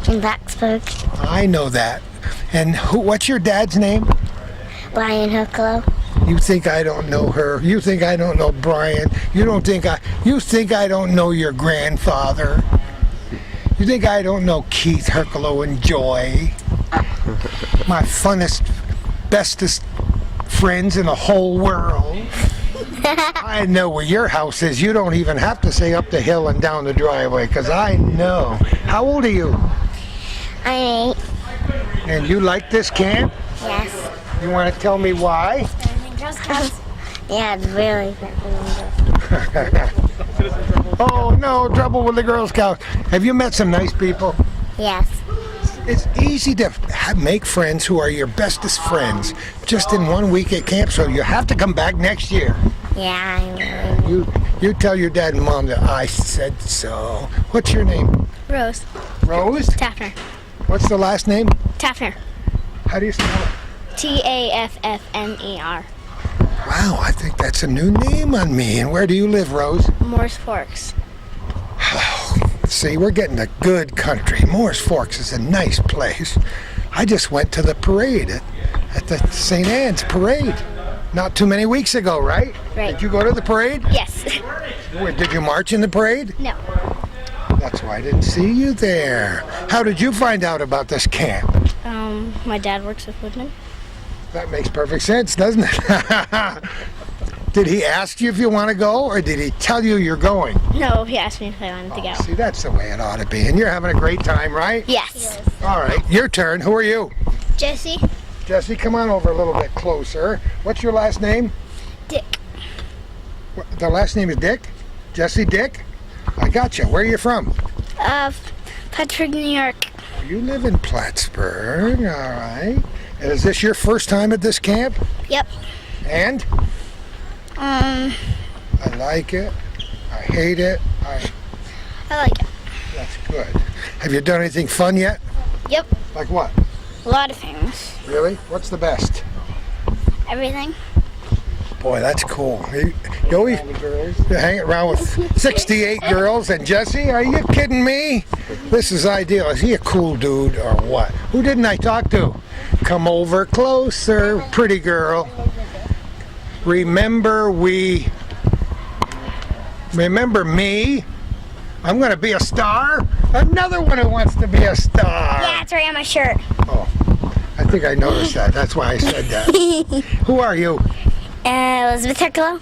Speaker 9: In Blacksburg.
Speaker 1: I know that. And what's your dad's name?
Speaker 9: Brian Hooklow.
Speaker 1: You think I don't know her? You think I don't know Brian? You think I don't know your grandfather? You think I don't know Keith Herculow and Joy? My funnest, bestest friends in the whole world. I know where your house is. You don't even have to say up the hill and down the driveway, because I know. How old are you?
Speaker 9: I'm 8.
Speaker 1: And you like this camp?
Speaker 9: Yes.
Speaker 1: You want to tell me why?
Speaker 9: Yeah, it's really.
Speaker 1: Oh no, trouble with the Girl Scouts. Have you met some nice people?
Speaker 9: Yes.
Speaker 1: It's easy to make friends who are your bestest friends just in 1 week at camp, so you have to come back next year.
Speaker 9: Yeah, I will.
Speaker 1: You tell your dad and mom that I said so. What's your name?
Speaker 9: Rose.
Speaker 1: Rose?
Speaker 9: Taffner.
Speaker 1: What's the last name?
Speaker 9: Taffner.
Speaker 1: How do you spell it?
Speaker 9: Taffner.
Speaker 1: Wow, I think that's a new name on me. And where do you live, Rose?
Speaker 9: Morse Forks.
Speaker 1: See, we're getting to good country. Morris Forks is a nice place. I just went to the parade at the St. Anne's parade not too many weeks ago, right?
Speaker 9: Right.
Speaker 1: Did you go to the parade?
Speaker 9: Yes.
Speaker 1: Did you march in the parade?
Speaker 9: No.
Speaker 1: That's why I didn't see you there. How did you find out about this camp?
Speaker 9: My dad works with Woodmen.
Speaker 1: That makes perfect sense, doesn't it? Did he ask you if you want to go, or did he tell you you're going?
Speaker 9: No, he asked me if I wanted to go.
Speaker 1: See, that's the way it ought to be. And you're having a great time, right?
Speaker 9: Yes.
Speaker 1: All right, your turn. Who are you?
Speaker 9: Jesse.
Speaker 1: Jesse, come on over a little bit closer. What's your last name?
Speaker 9: Dick.
Speaker 1: The last name is Dick? Jesse Dick? I got you. Where are you from?
Speaker 9: Plattsburgh, New York.
Speaker 1: You live in Plattsburgh. All right. And is this your first time at this camp?
Speaker 9: Yep.
Speaker 1: And? I like it. I hate it.
Speaker 9: I like it.
Speaker 1: That's good. Have you done anything fun yet?
Speaker 9: Yep.
Speaker 1: Like what?
Speaker 9: A lot of things.
Speaker 1: Really? What's the best?
Speaker 9: Everything.
Speaker 1: Boy, that's cool. You always hang around with 68 girls, and Jesse, are you kidding me? This is ideal. Is he a cool dude or what? Who didn't I talk to? Come over closer, pretty girl. Remember me? I'm gonna be a star? Another one who wants to be a star.
Speaker 9: Yeah, it's right on my shirt.
Speaker 1: Oh, I think I noticed that. That's why I said that. Who are you?
Speaker 9: Elizabeth Herculo.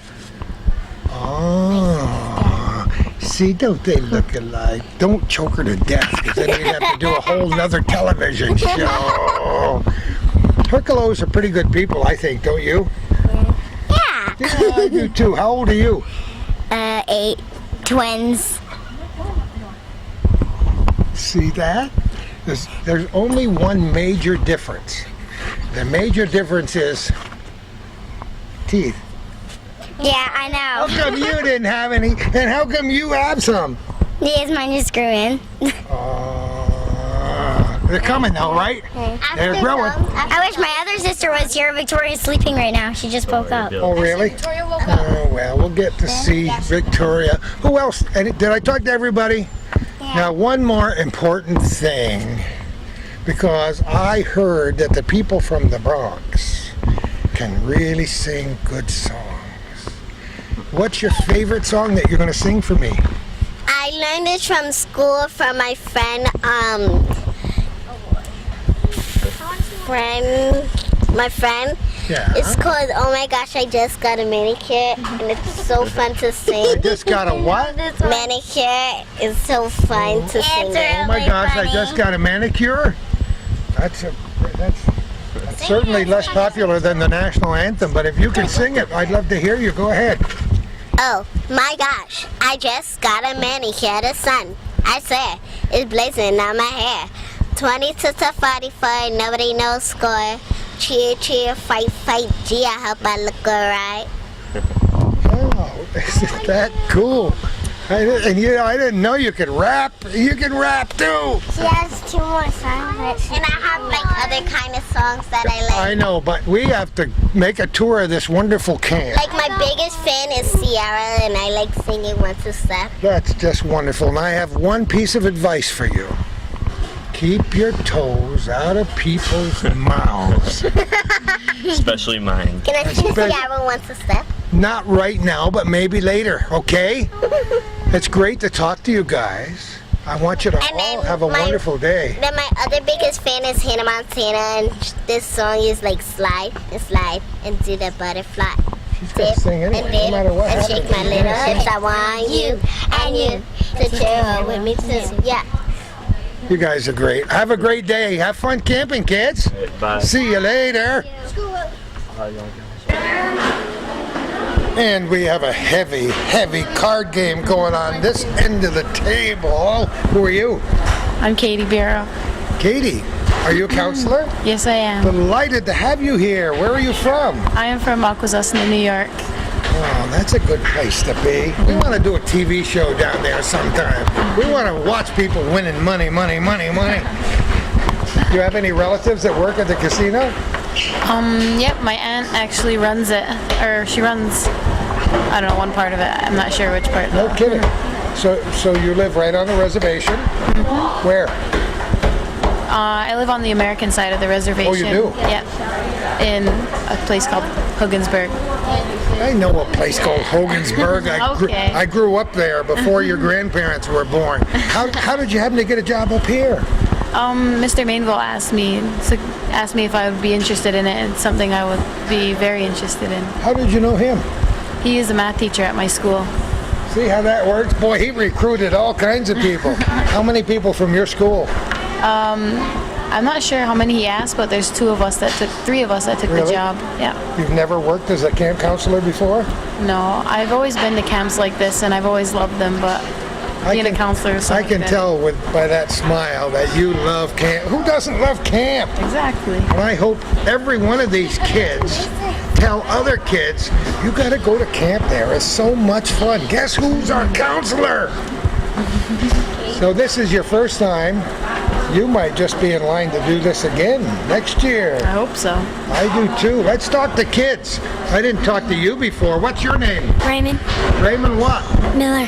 Speaker 1: Oh, see, don't they look alike? Don't choke her to death, because then we'd have to do a whole nother television show. Herculos are pretty good people, I think, don't you?
Speaker 9: Yeah.
Speaker 1: Yeah, I do too. How old are you?
Speaker 9: 8. Twins.
Speaker 1: See that? There's only one major difference. The major difference is teeth.
Speaker 9: Yeah, I
Speaker 1: How
Speaker 9: know.
Speaker 1: come you didn't have any, and how come you have some?
Speaker 9: Yes, mine just grew in.
Speaker 1: They're coming though, right? They're growing.
Speaker 9: I wish my other sister was here. Victoria's sleeping right now. She just woke up.
Speaker 1: Oh, really? Oh, well, we'll get to see Victoria. Who else? And did I talk to everybody?
Speaker 9: Yeah.
Speaker 1: Now, one more important thing, because I heard that the people from the Bronx can really sing good songs. What's your favorite song that you're going to sing for me?
Speaker 10: I learned it from school from my friend, my friend.
Speaker 1: Yeah.
Speaker 10: It's called Oh My Gosh, I Just Got a Manicure, and it's so fun to sing.
Speaker 1: I just got a what?
Speaker 10: Manicure is so fun to sing.
Speaker 1: Oh my gosh, I just got a manicure? That's certainly less popular than the national anthem, but if you can sing it, I'd love to hear you. Go ahead.
Speaker 10: Oh my gosh, I just got a manicure. The sun, I swear, is blazing on my hair. 20 to 45, nobody knows score. Cheer, cheer, fight, fight, gee, I hope I look alright.
Speaker 1: Oh, isn't that cool? I didn't know you could rap. You can rap too.
Speaker 10: She has 2 more songs. And I have like other kind of songs that I like.
Speaker 1: I know, but we have to make a tour of this wonderful camp.
Speaker 10: Like my biggest fan is Sierra, and I like singing Once a Step.
Speaker 1: That's just wonderful. And I have one piece of advice for you. Keep your toes out of people's mouths.
Speaker 8: Especially mine.
Speaker 10: Can I sing Sierra Once a Step?
Speaker 1: Not right now, but maybe later, okay? It's great to talk to you guys. I want you to all have a wonderful day.
Speaker 10: Then my other biggest fan is Hannah Montana, and this song is like slide and slide and do the butterfly.
Speaker 1: She's got to sing anyway,
Speaker 10: and
Speaker 1: no matter what
Speaker 10: and
Speaker 1: happens.
Speaker 10: shake my little hips. I want you and you to chill with me too. Yeah.
Speaker 1: You guys are great. Have a great day. Have fun camping, kids.
Speaker 8: Bye.
Speaker 1: See you later. And we have a heavy, heavy card game going on this end of the table. Who are you?
Speaker 11: I'm Katie Barrow.
Speaker 1: Katie, are you a counselor?
Speaker 11: Yes, I am.
Speaker 1: Delighted to have you here. Where are you from?
Speaker 11: I am from Akwesasne, New York.
Speaker 1: Oh, that's a good place to be. We want to do a TV show down there sometime. We want to watch people winning money, money, money, money. Do you have any relatives that work at the casino?
Speaker 11: Yep, my aunt actually runs it, or she runs, I don't know, one part of it. I'm not sure which part.
Speaker 1: No kidding. So you live right on the reservation? Mm-hmm. Where?
Speaker 11: I live on the American side of the reservation.
Speaker 1: Oh, you do?
Speaker 11: Yep, in a place called Hogansburg.
Speaker 1: I know a place called Hogansburg. I grew up there before your grandparents were born. How did you happen to get a job up here?
Speaker 11: Mr. Mainville asked me if I would be interested in it. It's something I would be very interested in.
Speaker 1: How did you know him?
Speaker 11: He is a math teacher at my school.
Speaker 1: See how that works? Boy, he recruited all kinds of people. How many people from your school?
Speaker 11: I'm not sure how many he asked, but there's 3 of us that took
Speaker 1: Really?
Speaker 11: the job. Yeah.
Speaker 1: You've never worked as a camp counselor before?
Speaker 11: No, I've always been to camps like this, and I've always loved them, but being a counselor is
Speaker 1: I
Speaker 11: something
Speaker 1: can tell by that smile that you love camp. Who doesn't love camp?
Speaker 11: Exactly.
Speaker 1: And I hope every one of these kids tell other kids, you got to go to camp there. It's so much fun. Guess who's our counselor? So this is your first time You might just be in line to do this again next year.
Speaker 11: I hope so.
Speaker 1: I do too. Let's talk to kids. I didn't talk to you before. What's your name?
Speaker 9: Raymond
Speaker 1: Raymond what?
Speaker 9: Miller,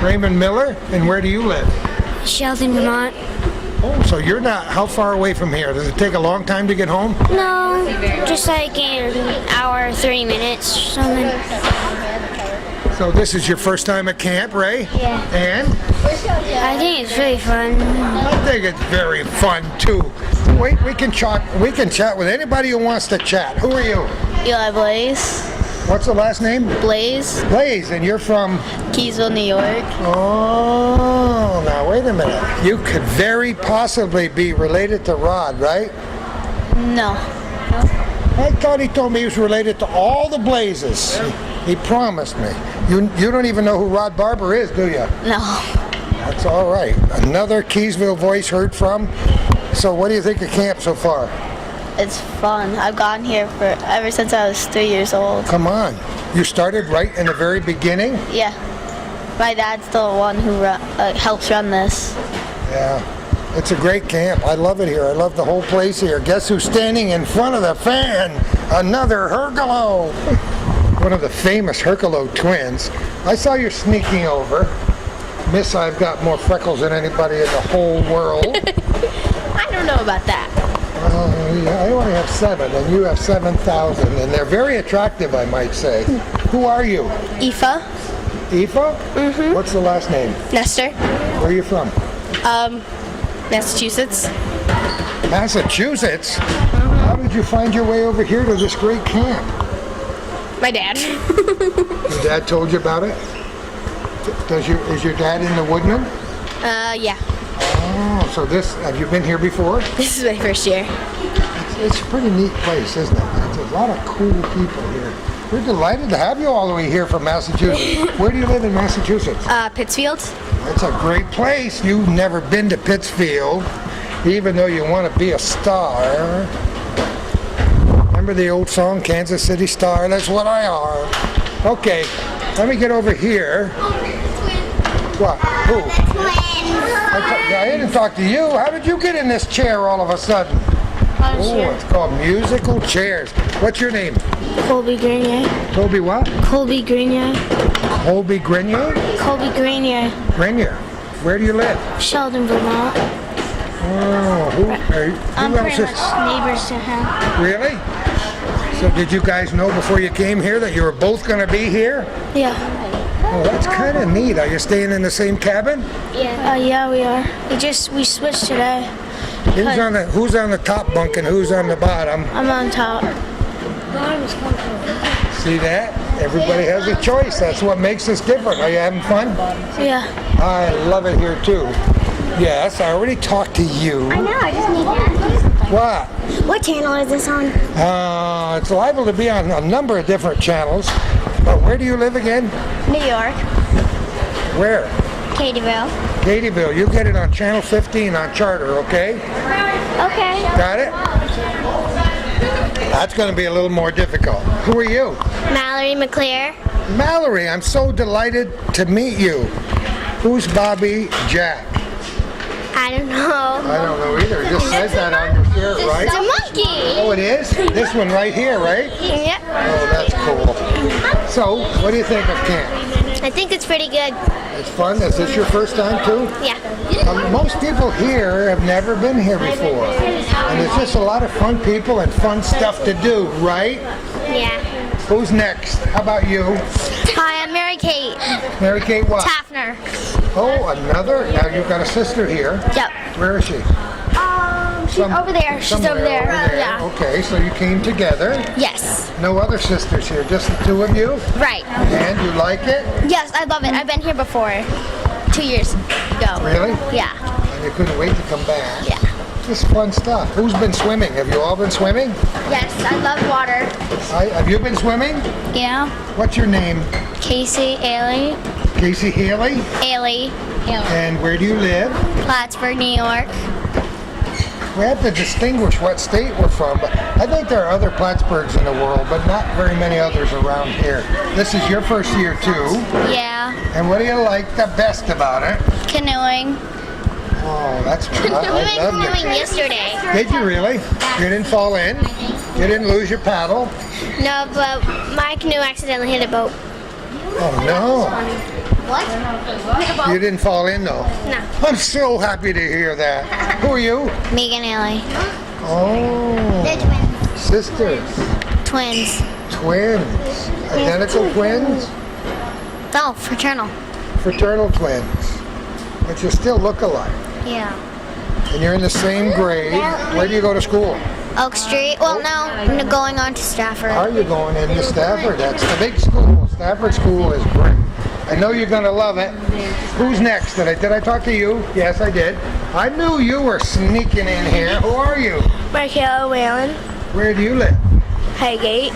Speaker 1: Raymond Miller? And where do you live?
Speaker 9: Sheldon, Vermont.
Speaker 1: Oh, so you're not, how far away from here? Does it take a long time to get home?
Speaker 9: No, just like an hour, 3 minutes or something.
Speaker 1: So this is your first time at camp, Ray?
Speaker 9: Yeah.
Speaker 1: And?
Speaker 9: I think it's really fun.
Speaker 1: I think it's very fun too. Wait, we can chat with anybody who wants to chat. Who are you?
Speaker 11: Eli Blaze.
Speaker 1: What's the last name?
Speaker 11: Blaze.
Speaker 1: Blaze, and you're from?
Speaker 11: Keysville, New York.
Speaker 1: Oh, now wait a minute. You could very possibly be related to Rod, right?
Speaker 11: No.
Speaker 1: I thought he told me he was related to all the Blazes. He promised me. You don't even know who Rod Barber is, do you?
Speaker 11: No.
Speaker 1: That's all right. Another Keysville voice heard from. So what do you think of camp so far?
Speaker 11: It's fun. I've gone here for ever since I was 3 years old.
Speaker 1: Come on. You started right in the very beginning?
Speaker 11: Yeah. My dad's the one who helps run this.
Speaker 1: Yeah. It's a great camp. I love it here. I love the whole place here. Guess who's standing in front of the fan? Another Herculo. One of the famous Herculo twins. I saw you sneaking over. Miss, I've got more freckles than anybody in the whole world.
Speaker 11: I don't know about that.
Speaker 1: Yeah, I only have 7, and you have 7,000, and they're very attractive, I might say. Who are you?
Speaker 11: Aoife.
Speaker 1: Aoife? Mm-hmm. What's the last name?
Speaker 11: Nestor.
Speaker 1: Where are you from?
Speaker 11: Massachusetts.
Speaker 1: Massachusetts? How did you find your way over here to this great camp?
Speaker 11: My dad.
Speaker 1: Your dad told you about it? Is your dad in the Woodmen?
Speaker 11: Yeah.
Speaker 1: Oh, so have you been here before?
Speaker 11: This is my first year.
Speaker 1: It's a pretty neat place, isn't it? There's a lot of cool people here. We're delighted to have you all the way here from Massachusetts. Where do you live in Massachusetts?
Speaker 11: Pittsfield.
Speaker 1: It's a great place. You've never been to Pittsfield, even though you want to be a star. Remember the old song, Kansas City Star? That's what I are. Okay, let me get over here. What? Who? I didn't talk to you. How did you get in this chair all of a sudden? Oh, it's called musical chairs. What's your name?
Speaker 9: Colby Grenier.
Speaker 1: Colby what?
Speaker 9: Colby Grenier.
Speaker 1: Colby Grenier?
Speaker 9: Colby Grenier.
Speaker 1: Grenier. Where do you live?
Speaker 9: Sheldon, Vermont.
Speaker 1: Oh,
Speaker 9: I'm
Speaker 1: who
Speaker 9: pretty
Speaker 1: else
Speaker 9: much neighbors to him.
Speaker 1: Really? So did you guys know before you came here that you were both going to be here?
Speaker 9: Yeah.
Speaker 1: Oh, that's kind of neat. Are you staying in the same cabin?
Speaker 9: Yeah. Yeah, we are. We switched today.
Speaker 1: Who's on the top bunk and who's on the bottom?
Speaker 9: I'm on top.
Speaker 1: See that? Everybody has a choice. That's what makes us different. Are you having fun?
Speaker 9: Yeah.
Speaker 1: I love it here too. Yes, I already talked to you.
Speaker 10: I know, I just need to.
Speaker 1: What?
Speaker 10: What channel is this on?
Speaker 1: It's liable to be on a number of different channels. But where do you live again?
Speaker 9: New York.
Speaker 1: Where?
Speaker 9: Katyville.
Speaker 1: Katyville. You get it on channel 15 on Charter, okay?
Speaker 9: Okay.
Speaker 1: Got it? That's going to be a little more difficult. Who are you?
Speaker 9: Mallory McClear.
Speaker 1: Mallory, I'm so delighted to meet you. Who's Bobby Jack?
Speaker 9: I don't know.
Speaker 1: I don't know either. It just says that on your shirt, right?
Speaker 9: It's a monkey.
Speaker 1: Oh, it is? This one right here, right?
Speaker 9: Yep.
Speaker 1: Oh, that's cool. So, what do you think of camp?
Speaker 9: I think it's pretty good.
Speaker 1: It's fun. Is this your first time, too?
Speaker 9: Yeah.
Speaker 1: Most people here have never been here before. And it's just a lot of fun people and fun stuff to do, right?
Speaker 9: Yeah.
Speaker 1: Who's next? How about you?
Speaker 9: Hi, I'm Mary Kate.
Speaker 1: Mary Kate what?
Speaker 9: Taffner.
Speaker 1: Oh, another? Now you've got a sister here.
Speaker 9: Yep.
Speaker 1: Where is she?
Speaker 9: She's over there. She's over there. Yeah.
Speaker 1: Okay, so you came together.
Speaker 9: Yes.
Speaker 1: No other sisters here, just the two of you?
Speaker 9: Right.
Speaker 1: And you like it?
Speaker 9: Yes, I love it. I've been here before. 2 years ago.
Speaker 1: Really?
Speaker 9: Yeah.
Speaker 1: And you couldn't wait to come back?
Speaker 9: Yeah.
Speaker 1: Just fun stuff. Who's been swimming? Have you all been swimming?
Speaker 9: Yes, I love water.
Speaker 1: Have you been swimming?
Speaker 9: Yeah.
Speaker 1: What's your name?
Speaker 9: Casey Ailey.
Speaker 1: Casey Haley?
Speaker 9: Ailey.
Speaker 1: And where do you live?
Speaker 9: Plattsburgh, New York.
Speaker 1: We have to distinguish what state we're from, but I think there are other Plattsburghs in the world, but not very many others around here. This is your first year too.
Speaker 9: Yeah.
Speaker 1: And what do you like the best about it?
Speaker 9: Canoeing.
Speaker 1: Oh, that's
Speaker 9: We
Speaker 1: I
Speaker 9: went
Speaker 1: love
Speaker 9: canoeing
Speaker 1: it.
Speaker 9: yesterday.
Speaker 1: Did you really? You didn't fall in? You didn't lose your paddle?
Speaker 9: No, but my canoe accidentally hit a boat.
Speaker 1: Oh no.
Speaker 9: What?
Speaker 1: You didn't fall in though?
Speaker 9: No.
Speaker 1: I'm so happy to hear that. Who are you?
Speaker 9: Megan Ellie.
Speaker 1: Oh.
Speaker 9: They're twins.
Speaker 1: Sisters.
Speaker 9: Twins.
Speaker 1: Twins. Identical twins?
Speaker 9: No, fraternal.
Speaker 1: Fraternal twins. But you still look alike.
Speaker 9: Yeah.
Speaker 1: And you're in the same grade. Where do you go to school?
Speaker 9: Oak Street. Well, no, I'm going on to Stafford.
Speaker 1: Are you going into Stafford? That's the big school. Stafford School is great. I know you're going to love it. Who's next? Did I talk to you? Yes, I did. I knew you were sneaking in here. Who are you?
Speaker 12: Michaela Whalen,
Speaker 1: Where do you live?
Speaker 12: Highgate.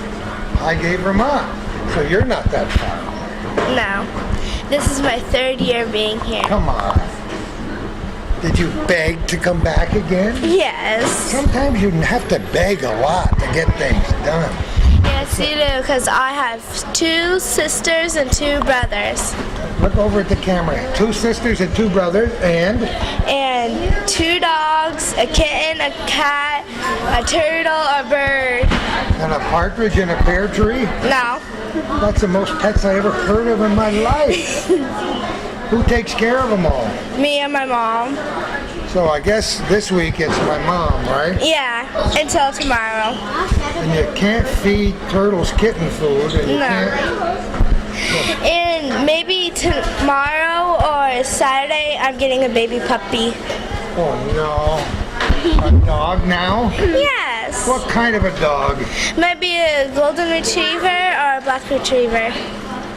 Speaker 1: Highgate, Vermont. So you're not that far.
Speaker 12: No. This is my 3rd year being here.
Speaker 1: Come on. Did you beg to come back again?
Speaker 12: Yes.
Speaker 1: Sometimes you have to beg a lot to get things done.
Speaker 12: Yes, you do, because I have 2 sisters and 2 brothers.
Speaker 1: Look over at the camera. 2 sisters and 2 brothers, and
Speaker 12: 2 dogs, a kitten, a cat, a turtle, a bird.
Speaker 1: a partridge in a pear tree?
Speaker 12: No.
Speaker 1: That's the most pets I ever heard of in my life. Who takes care of them all?
Speaker 12: Me and my mom.
Speaker 1: So I guess this week it's my mom, right?
Speaker 12: Yeah, until tomorrow.
Speaker 1: And you can't feed turtles kitten food. And you
Speaker 12: No. And maybe tomorrow or Saturday, I'm getting a baby puppy.
Speaker 1: Oh no. A dog now?
Speaker 12: Yes.
Speaker 1: What kind of a dog?
Speaker 12: Might be a golden retriever or a black retriever.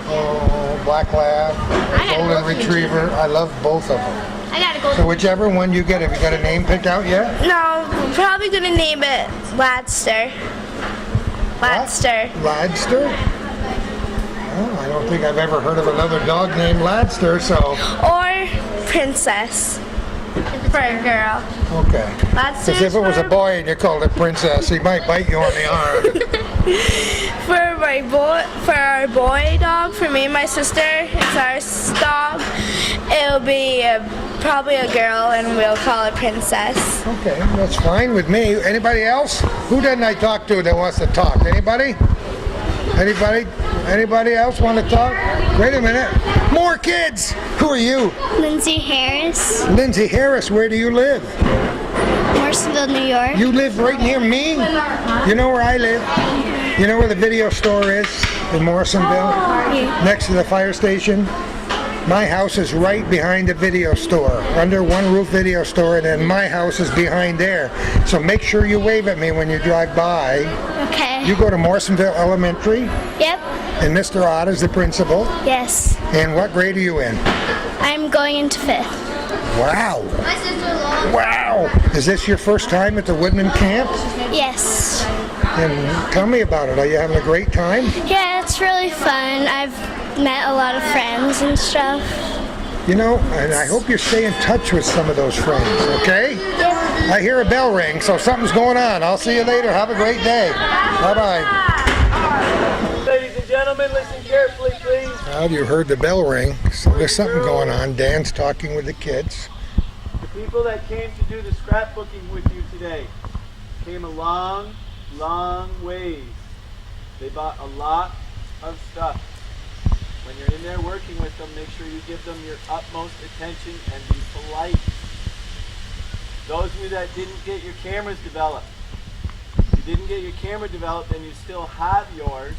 Speaker 1: Oh, black lab, golden retriever. I love both of them.
Speaker 9: I gotta go.
Speaker 1: So whichever one you get, have you got a name picked out yet?
Speaker 12: No, we're probably gonna name it Ladster. Ladster.
Speaker 1: Ladster? Oh, I don't think I've ever heard of another dog named Ladster, so.
Speaker 12: Or Princess. For a girl.
Speaker 1: Okay.
Speaker 12: Ladster's
Speaker 1: Because if it was a boy and you called it Princess, he might bite you on the arm.
Speaker 12: For our boy dog, for me and my sister, it's our dog. It'll be probably a girl, and we'll call it Princess.
Speaker 1: Okay, that's fine with me. Anybody else? Who didn't I talk to that wants to talk? Anybody? Anybody else want to talk? Wait a minute. More kids. Who are you?
Speaker 9: Lindsay Harris,
Speaker 1: Lindsay Harris. Where do you live?
Speaker 9: Morrisonville, New York.
Speaker 1: You live right near me? You know where I live? You know where the video store is in Morrisonville? Next to the fire station? My house is right behind the video store, under one roof video store, and then my house is behind there. So make sure you wave at me when you drive by.
Speaker 9: Okay.
Speaker 1: You go to Morrisonville Elementary,
Speaker 9: Yep.
Speaker 1: and Mr. Ott is the principal.
Speaker 9: Yes.
Speaker 1: And what grade are you in?
Speaker 9: I'm going into 5th.
Speaker 1: Wow. Wow. Is this your first time at the Woodmen camp?
Speaker 9: Yes.
Speaker 1: And tell me about it. Are you having a great time?
Speaker 9: Yeah, it's really fun. I've met a lot of friends and stuff.
Speaker 1: You know, and I hope you stay in touch with some of those friends, okay? I hear a bell ring, so something's going on. I'll see you later. Have a great day. Bye-bye.
Speaker 7: Ladies and gentlemen, listen carefully, please.
Speaker 1: Well, you heard the bell ring, so there's something going on. Dan's talking with the kids.
Speaker 7: The people that came to do the scrapbooking with you today came a long, long ways. They bought a lot of stuff. When you're in there working with them, make sure you give them your utmost attention and be polite. Those of you that didn't get your cameras developed, if you didn't get your camera developed and you still have yours,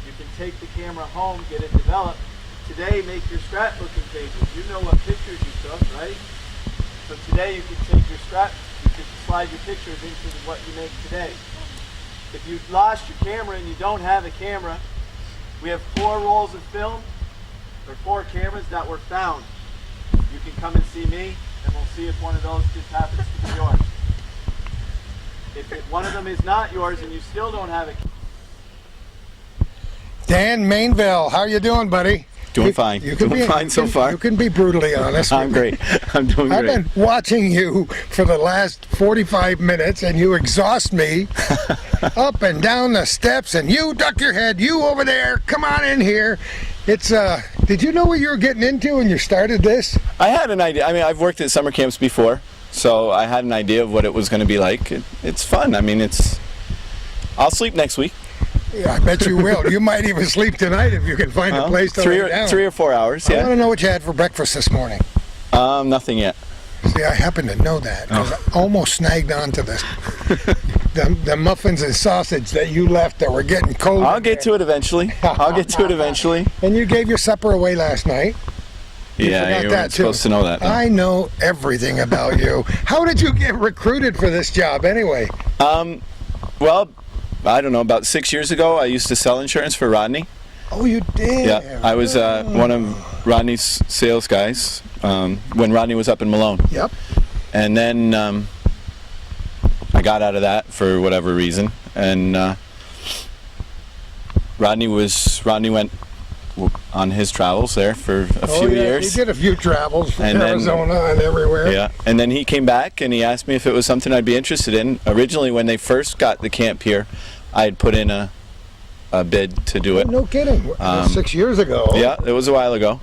Speaker 7: you can take the camera home, get it developed. Today, make your scrapbooking pages. You know what pictures you took, right? So today you can take your you can slide your pictures into what you make today. If you've lost your camera and you don't have a camera, we have 4 rolls of film, or 4 cameras that were found. You can come and see me, and we'll see if one of those just happens to be yours. If one of them is not yours and you still don't have a camera,
Speaker 1: Dan Mainville, how you doing, buddy?
Speaker 13: Doing fine. Doing fine so far.
Speaker 1: You can be brutally honest.
Speaker 13: I'm great. I'm doing
Speaker 1: I've
Speaker 13: great.
Speaker 1: been watching you for the last 45 minutes, and you exhaust me up and down the steps, and you duck your head, you over there, come on in here. It's did you know what you were getting into when you started this?
Speaker 13: I had an idea. I mean, I've worked at summer camps before, so I had an idea of what it was going to be like. It's fun. I mean, I'll sleep next week.
Speaker 1: Yeah, I bet you will. You might even sleep tonight if you can find a place to lay down.
Speaker 13: 3 or 4 hours, yeah.
Speaker 1: I want to know what you had for breakfast this morning.
Speaker 13: Nothing yet.
Speaker 1: See, I happen to know that because I almost snagged onto this. The muffins and sausage that you left that were getting cold.
Speaker 13: I'll get to it eventually.
Speaker 1: And you gave your supper away last night.
Speaker 13: Yeah, you weren't supposed to know that. Though.
Speaker 1: I know everything about you. How did you get recruited for this job anyway?
Speaker 13: Well, I don't know, about 6 years ago, I used to sell insurance for Rodney.
Speaker 1: Oh, you did?
Speaker 13: Yeah, I was one of Rodney's sales guys when Rodney was up in Malone.
Speaker 1: Yep.
Speaker 13: And then I got out of that for whatever reason, and Rodney went on his travels there for a few years.
Speaker 1: He did a few travels from Arizona and everywhere.
Speaker 13: Yeah, and then he came back and he asked me if it was something I'd be interested in. Originally, when they first got the camp here, I had put in a bid to do it.
Speaker 1: No kidding. 6 years ago.
Speaker 13: Yeah, it was a while ago.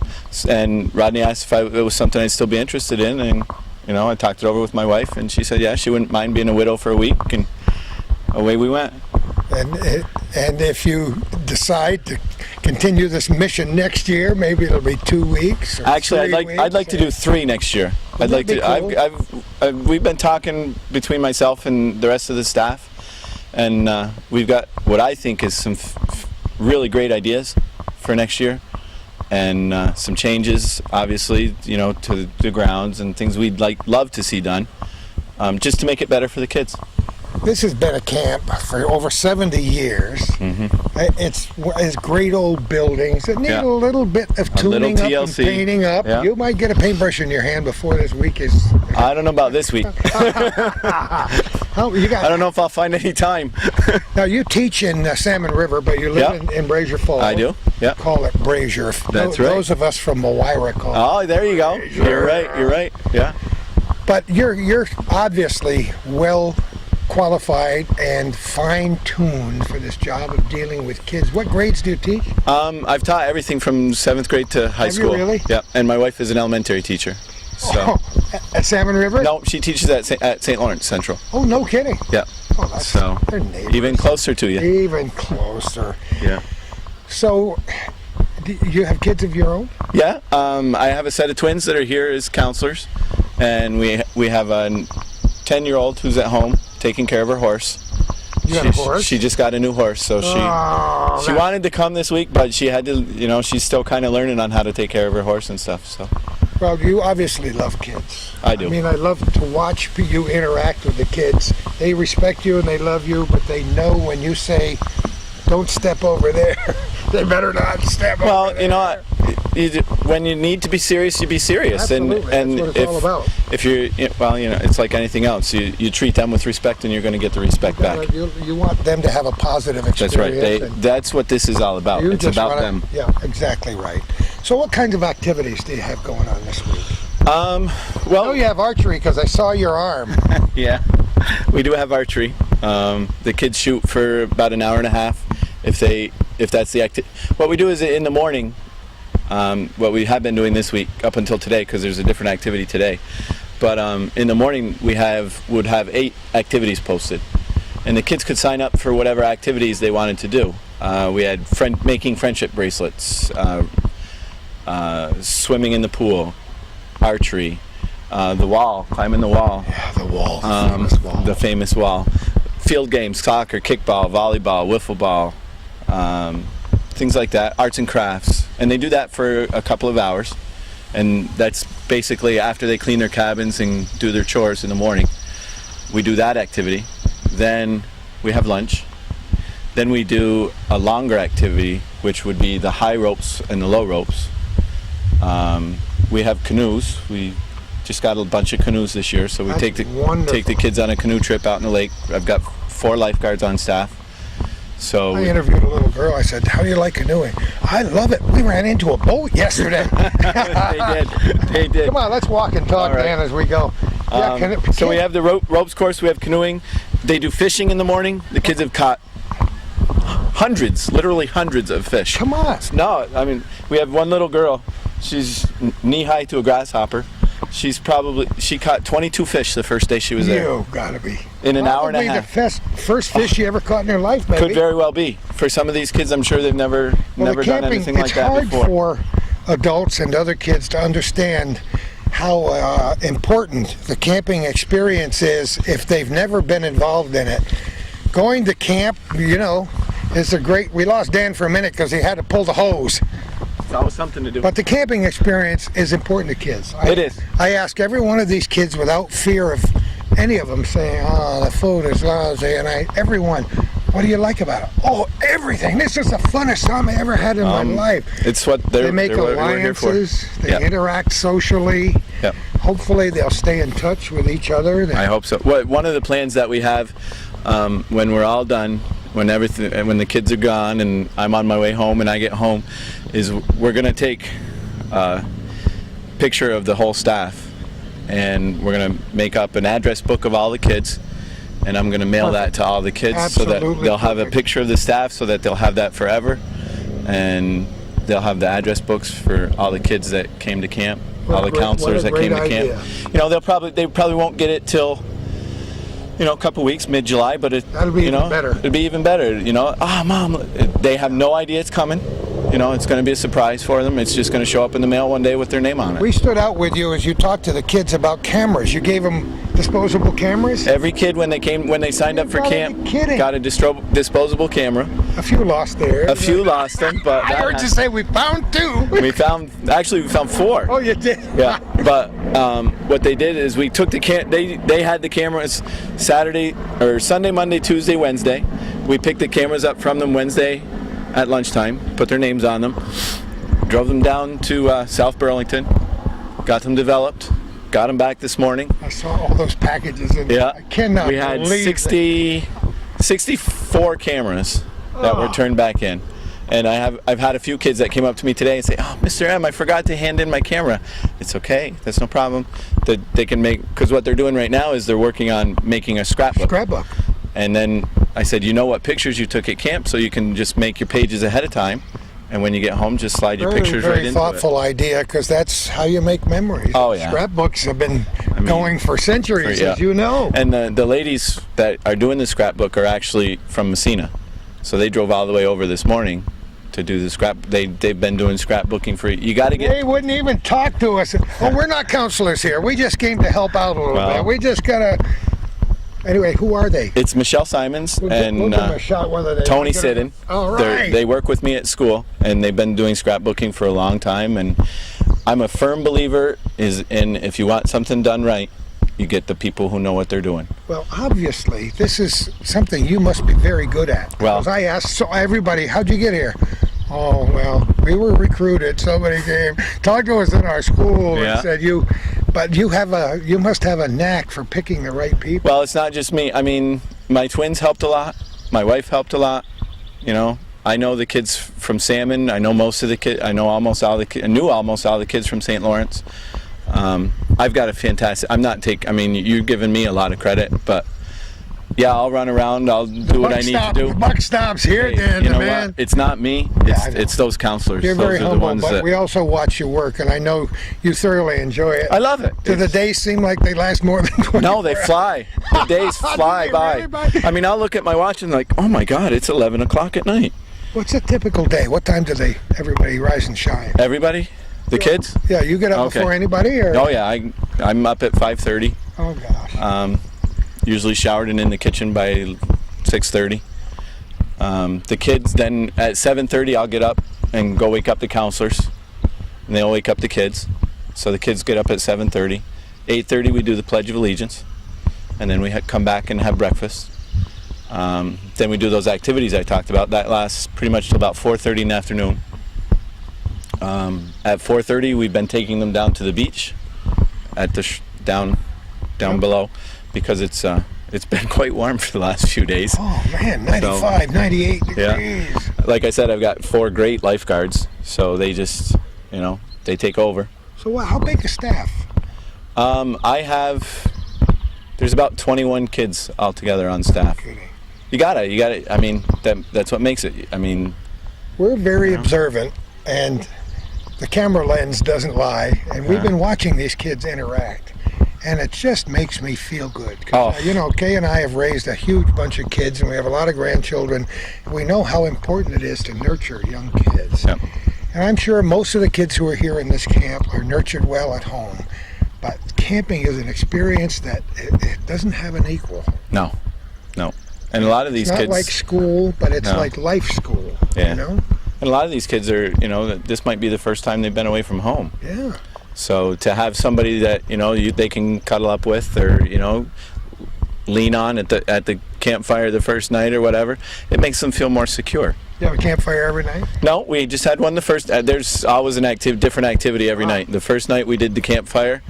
Speaker 13: And Rodney asked if it was something I'd still be interested in, and I talked it over with my wife, and she said, yeah, she wouldn't mind being a widow for a week, and away we went.
Speaker 1: And if you decide to continue this mission next year, maybe it'll be 2 weeks. Or
Speaker 13: Actually, I'd like to do 3 next year. I'd like to. Cool? We've been talking between myself and the rest of the staff, and we've got what I think is some really great ideas for next year, and some changes, obviously, to the grounds and things we'd love to see done, just to make it better for the kids.
Speaker 1: This has been a camp for over 70 years. Mm-hmm. It's great old buildings. It need a little bit of tuning up and painting up. Yeah. You might get a paintbrush in your hand before this week is...
Speaker 13: I don't know about this week. I don't know if I'll find any time.
Speaker 1: Now, you teach in Salmon River, but you live in Brazier Falls.
Speaker 13: I do, yeah.
Speaker 1: Call it Brazier.
Speaker 13: That's right.
Speaker 1: Those of us from Moira call it.
Speaker 13: Oh, there you go. Brazier. You're right, yeah.
Speaker 1: But you're obviously well qualified and fine-tuned for this job of dealing with kids. What grades do you teach?
Speaker 13: I've taught everything from 7th grade to high school.
Speaker 1: Have you really?
Speaker 13: Yeah, and my wife is an elementary teacher. So.
Speaker 1: At Salmon River?
Speaker 13: No, she teaches at St. Lawrence Central.
Speaker 1: Oh, no kidding.
Speaker 13: Yeah.
Speaker 1: Oh, they're neighbors.
Speaker 13: Even closer to you.
Speaker 1: Even closer.
Speaker 13: Yeah.
Speaker 1: So, do you have kids of your own?
Speaker 13: Yeah. I have a set of twins that are here as counselors, and we have a 10-year-old who's at home taking care of her horse.
Speaker 1: You got a horse?
Speaker 13: She just got a new horse, so she wanted to come this week, but she had to, she's still kind of learning on how to take care of her horse and stuff. So.
Speaker 1: Well, you obviously love kids.
Speaker 13: I do.
Speaker 1: I mean, I love to watch you interact with the kids. They respect you and they love you, but they know when you say, don't step over there, they better not step over there.
Speaker 13: Well, when you need to be serious, you be serious.
Speaker 1: Absolutely.
Speaker 13: And
Speaker 1: that's what it's all about.
Speaker 13: If you're, it's like anything else. You treat them with respect and you're going to get the respect back.
Speaker 1: You want them to have a positive experience.
Speaker 13: That's right. That's what this is all about. It's about them.
Speaker 1: Yeah, exactly right. So what kinds of activities do you have going on this week?
Speaker 13: Well,
Speaker 1: I know you have archery because I saw your arm.
Speaker 13: Yeah, we do have archery. The kids shoot for about an hour and a half. If that's the activity. What we do is in the morning. What we have been doing this week up until today, because there's a different activity today. But in the morning would have 8 activities posted, and the kids could sign up for whatever activities they wanted to do. We had making friendship bracelets, swimming in the pool, archery, the wall, climbing the wall.
Speaker 1: Yeah, the wall,
Speaker 13: the famous wall. Field games, soccer, kickball, volleyball, wiffle ball, things like that, arts and crafts. And they do that for a couple of hours. And that's basically after they clean their cabins and do their chores in the morning. We do that activity. Then we have lunch. Then we do a longer activity, which would be the high ropes and the low ropes. We have canoes. We just got a bunch of canoes this year, so we take the kids on a canoe trip out in the lake. I've got 4 lifeguards on staff. So
Speaker 1: I interviewed a little girl. I said, "How do you like canoeing?" "I love it. We ran into a boat yesterday."
Speaker 13: They did.
Speaker 1: Come on, let's walk and talk, Dan, as we go.
Speaker 13: So we have the ropes course. We have canoeing. They do fishing in the morning. The kids have caught hundreds, literally hundreds of fish.
Speaker 1: Come on.
Speaker 13: No, I mean, we have one little girl. She's knee-high to a grasshopper. She caught 22 fish the first day she was there.
Speaker 1: You gotta be.
Speaker 13: In an hour and a
Speaker 1: Probably
Speaker 13: half.
Speaker 1: the first fish you ever caught in their life, maybe.
Speaker 13: Could very well be. For some of these kids, I'm sure they've never done anything like that before.
Speaker 1: It's hard for adults and other kids to understand how important the camping experience is if they've never been involved in it. Going to camp, you know, is a great. We lost Dan for a minute because he had to pull the hose.
Speaker 13: It's always something to do.
Speaker 1: But the camping experience is important to kids.
Speaker 13: It is.
Speaker 1: I ask every one of these kids without fear of any of them saying, "Oh, the food is lousy," and everyone, what do you like about it? Oh, everything. This is the funnest time I ever had in my life.
Speaker 13: It's what they
Speaker 1: make alliances. They interact socially.
Speaker 13: Yep.
Speaker 1: Hopefully, they'll stay in touch with each other.
Speaker 13: I hope so. One of the plans that we have when we're all done, when the kids are gone and I'm on my way home and I get home, is we're going to take a picture of the whole staff and we're going to make up an address book of all the kids, and I'm going to mail that to all the kids so that they'll have a picture of the staff so that they'll have that forever, and they'll have the address books for all the kids that came to camp, all the counselors that came to camp. You know, they probably won't get it till, you know, a couple weeks, mid-July, but
Speaker 1: that'll be even better.
Speaker 13: It'll be even better, you know. Mom, they have no idea it's coming. You know, it's going to be a surprise for them. It's just going to show up in the mail one day with their name on it.
Speaker 1: We stood out with you as you talked to the kids about cameras. You gave them disposable cameras?
Speaker 13: Every kid when they signed up for camp got a disposable camera.
Speaker 1: A few lost theirs.
Speaker 13: A few lost them, but
Speaker 1: I heard you say we found 2.
Speaker 13: We found 4.
Speaker 1: Oh, you did?
Speaker 13: Yeah, but what they did is we took they had the cameras Sunday, Monday, Tuesday, Wednesday. We picked the cameras up from them Wednesday at lunchtime, put their names on them, drove them down to South Burlington, got them developed, got them back this morning.
Speaker 1: I saw all those packages in there. I cannot
Speaker 13: We had
Speaker 1: believe
Speaker 13: 64 cameras that were turned back in. And I've had a few kids that came up to me today and say, "Oh, Mr. M, I forgot to hand in my camera." It's okay, that's no problem. They can make, because what they're doing right now is they're working on making a scrapbook. And then I said, you know what pictures you took at camp, so you can just make your pages ahead of time, and when you get home, just slide your pictures right into it.
Speaker 1: Very thoughtful idea, because that's how you make memories.
Speaker 13: Oh, yeah.
Speaker 1: Scrapbooks have been going for centuries, as you know.
Speaker 13: And the ladies that are doing the scrapbook are actually from Messina, so they drove all the way over this morning to do the scrap. They've been doing scrapbooking for you. Got to get.
Speaker 1: They wouldn't even talk to us. Oh, we're not counselors here. We just came to help out a little bit. We just gotta. Anyway, who are they?
Speaker 13: It's Michelle Simons and Tony Sidden.
Speaker 1: All right.
Speaker 13: They work with me at school, and they've been doing scrapbooking for a long time. And I'm a firm believer in if you want something done right, you get the people who know what they're doing.
Speaker 1: Well, obviously, this is something you must be very good at.
Speaker 13: Well,
Speaker 1: I asked everybody, how'd you get here? Oh, well, we were recruited. Somebody came, talked to us in our school and said but you must have a knack for picking the right people.
Speaker 13: Well, it's not just me. I mean, my twins helped a lot. My wife helped a lot. You know, I know the kids from Salmon. I know most of the kids. I know almost all the kids. I knew almost all the kids from St. Lawrence. I've got a fantastic. I mean, you're giving me a lot of credit, but yeah, I'll run around. I'll do what I need to do.
Speaker 1: The buck stops here, Dan.
Speaker 13: You know
Speaker 1: man.
Speaker 13: what? It's not me. It's those counselors.
Speaker 1: You're
Speaker 13: those
Speaker 1: very
Speaker 13: are the
Speaker 1: humble,
Speaker 13: ones
Speaker 1: but we also watch you work, and I know you thoroughly enjoy it.
Speaker 13: I love it.
Speaker 1: Do the days seem like they last more than 24
Speaker 13: No, they fly. The days fly by. I mean, I'll look at my watch and like, oh my God, it's 11 o'clock at night.
Speaker 1: What's a typical day? What time do everybody rise and shine?
Speaker 13: Everybody? The kids?
Speaker 1: Yeah, you get up before anybody? Or?
Speaker 13: Oh yeah, I'm up at 5:30.
Speaker 1: Oh gosh.
Speaker 13: Usually showered and in the kitchen by 6:30. The kids then at 7:30 I'll get up and go wake up the counselors, and they'll wake up the kids. So the kids get up at 7:30. 8:30 we do the Pledge of Allegiance, and then we come back and have breakfast. Then we do those activities I talked about. That lasts pretty much till about 4:30 in the afternoon. At 4:30 we've been taking them down to the beach at the down below, because it's been quite warm for the last few days.
Speaker 1: Oh man, 95, 98 degrees.
Speaker 13: Yeah. Like I said, I've got 4 great lifeguards, so they just, they take over.
Speaker 1: So how big a staff?
Speaker 13: I have There's about 21 kids altogether on staff. You gotta. I mean, that's what makes it. I mean,
Speaker 1: we're very observant, and the camera lens doesn't lie. And we've been watching these kids interact, and it just makes me feel good. You know, Kay and I have raised a huge bunch of kids, and we have a lot of grandchildren. We know how important it is to nurture young kids.
Speaker 13: Yep.
Speaker 1: And I'm sure most of the kids who are here in this camp are nurtured well at home. But camping is an experience that it doesn't have an equal.
Speaker 13: No. And a lot of these
Speaker 1: kids...
Speaker 13: It's
Speaker 1: not like school, but it's like life school,
Speaker 13: yeah.
Speaker 1: You know?
Speaker 13: And a lot of these kids are, you know, this might be the first time they've been away from home.
Speaker 1: Yeah.
Speaker 13: So to have somebody that, you know, they can cuddle up with or, you know, lean on at the campfire the first night or whatever, it makes them feel more secure.
Speaker 1: You have a campfire every night?
Speaker 13: No, we just had one the first. There's always an different activity every night. The first night we did the campfire.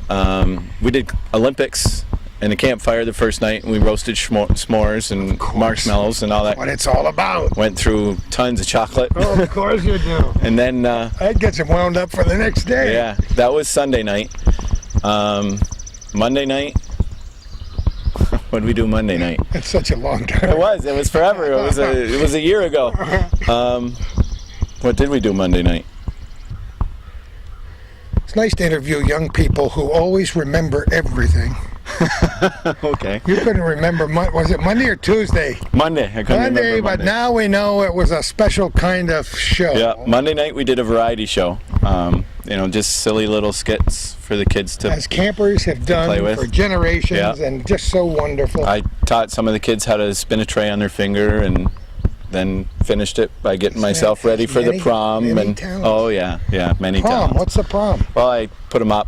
Speaker 13: We did Olympics and a campfire the first night, and we roasted s'mores and marshmallows and all that.
Speaker 1: What it's all about.
Speaker 13: Went through tons of chocolate.
Speaker 1: Oh, of course you do.
Speaker 13: And then
Speaker 1: that gets them wound up for the next day.
Speaker 13: Yeah, that was Sunday night. Monday night. What did we do Monday night?
Speaker 1: It's such a long time.
Speaker 13: It was forever. It was a year ago. What did we do Monday night?
Speaker 1: It's nice to interview young people who always remember everything.
Speaker 13: Okay.
Speaker 1: You couldn't remember, was it Monday or Tuesday?
Speaker 13: Monday. I couldn't remember Monday.
Speaker 1: But now we know it was a special kind of show.
Speaker 13: Yeah, Monday night we did a variety show. You know, just silly little skits for the kids to
Speaker 1: as campers have done for generations, and just so wonderful.
Speaker 13: I taught some of the kids how to spin a tray on their finger, and then finished it by getting myself ready for the prom.
Speaker 1: Many talents.
Speaker 13: Oh yeah, many
Speaker 1: prom.
Speaker 13: talents.
Speaker 1: What's the prom?
Speaker 13: Well, I put a mop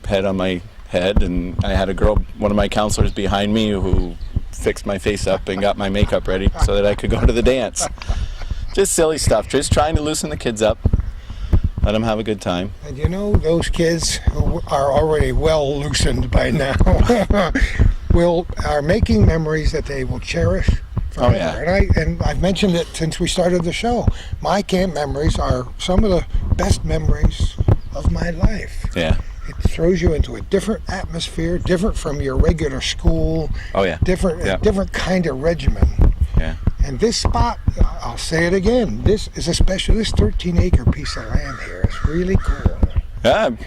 Speaker 13: head on my head, and I had a girl, one of my counselors behind me, who fixed my face up and got my makeup ready so that I could go to the dance. Just silly stuff, just trying to loosen the kids up, let them have a good time.
Speaker 1: And you know, those kids who are already well loosened by now are making memories that they will cherish forever.
Speaker 13: Oh, yeah.
Speaker 1: And I've mentioned it since we started the show. My camp memories are some of the best memories of my life.
Speaker 13: Yeah.
Speaker 1: It throws you into a different atmosphere, different from your regular school.
Speaker 13: Oh yeah.
Speaker 1: Different kind of regimen.
Speaker 13: Yeah.
Speaker 1: And this spot, I'll say it again, this is a special, this 13-acre piece of land here is really cool.
Speaker 13: Yeah, I've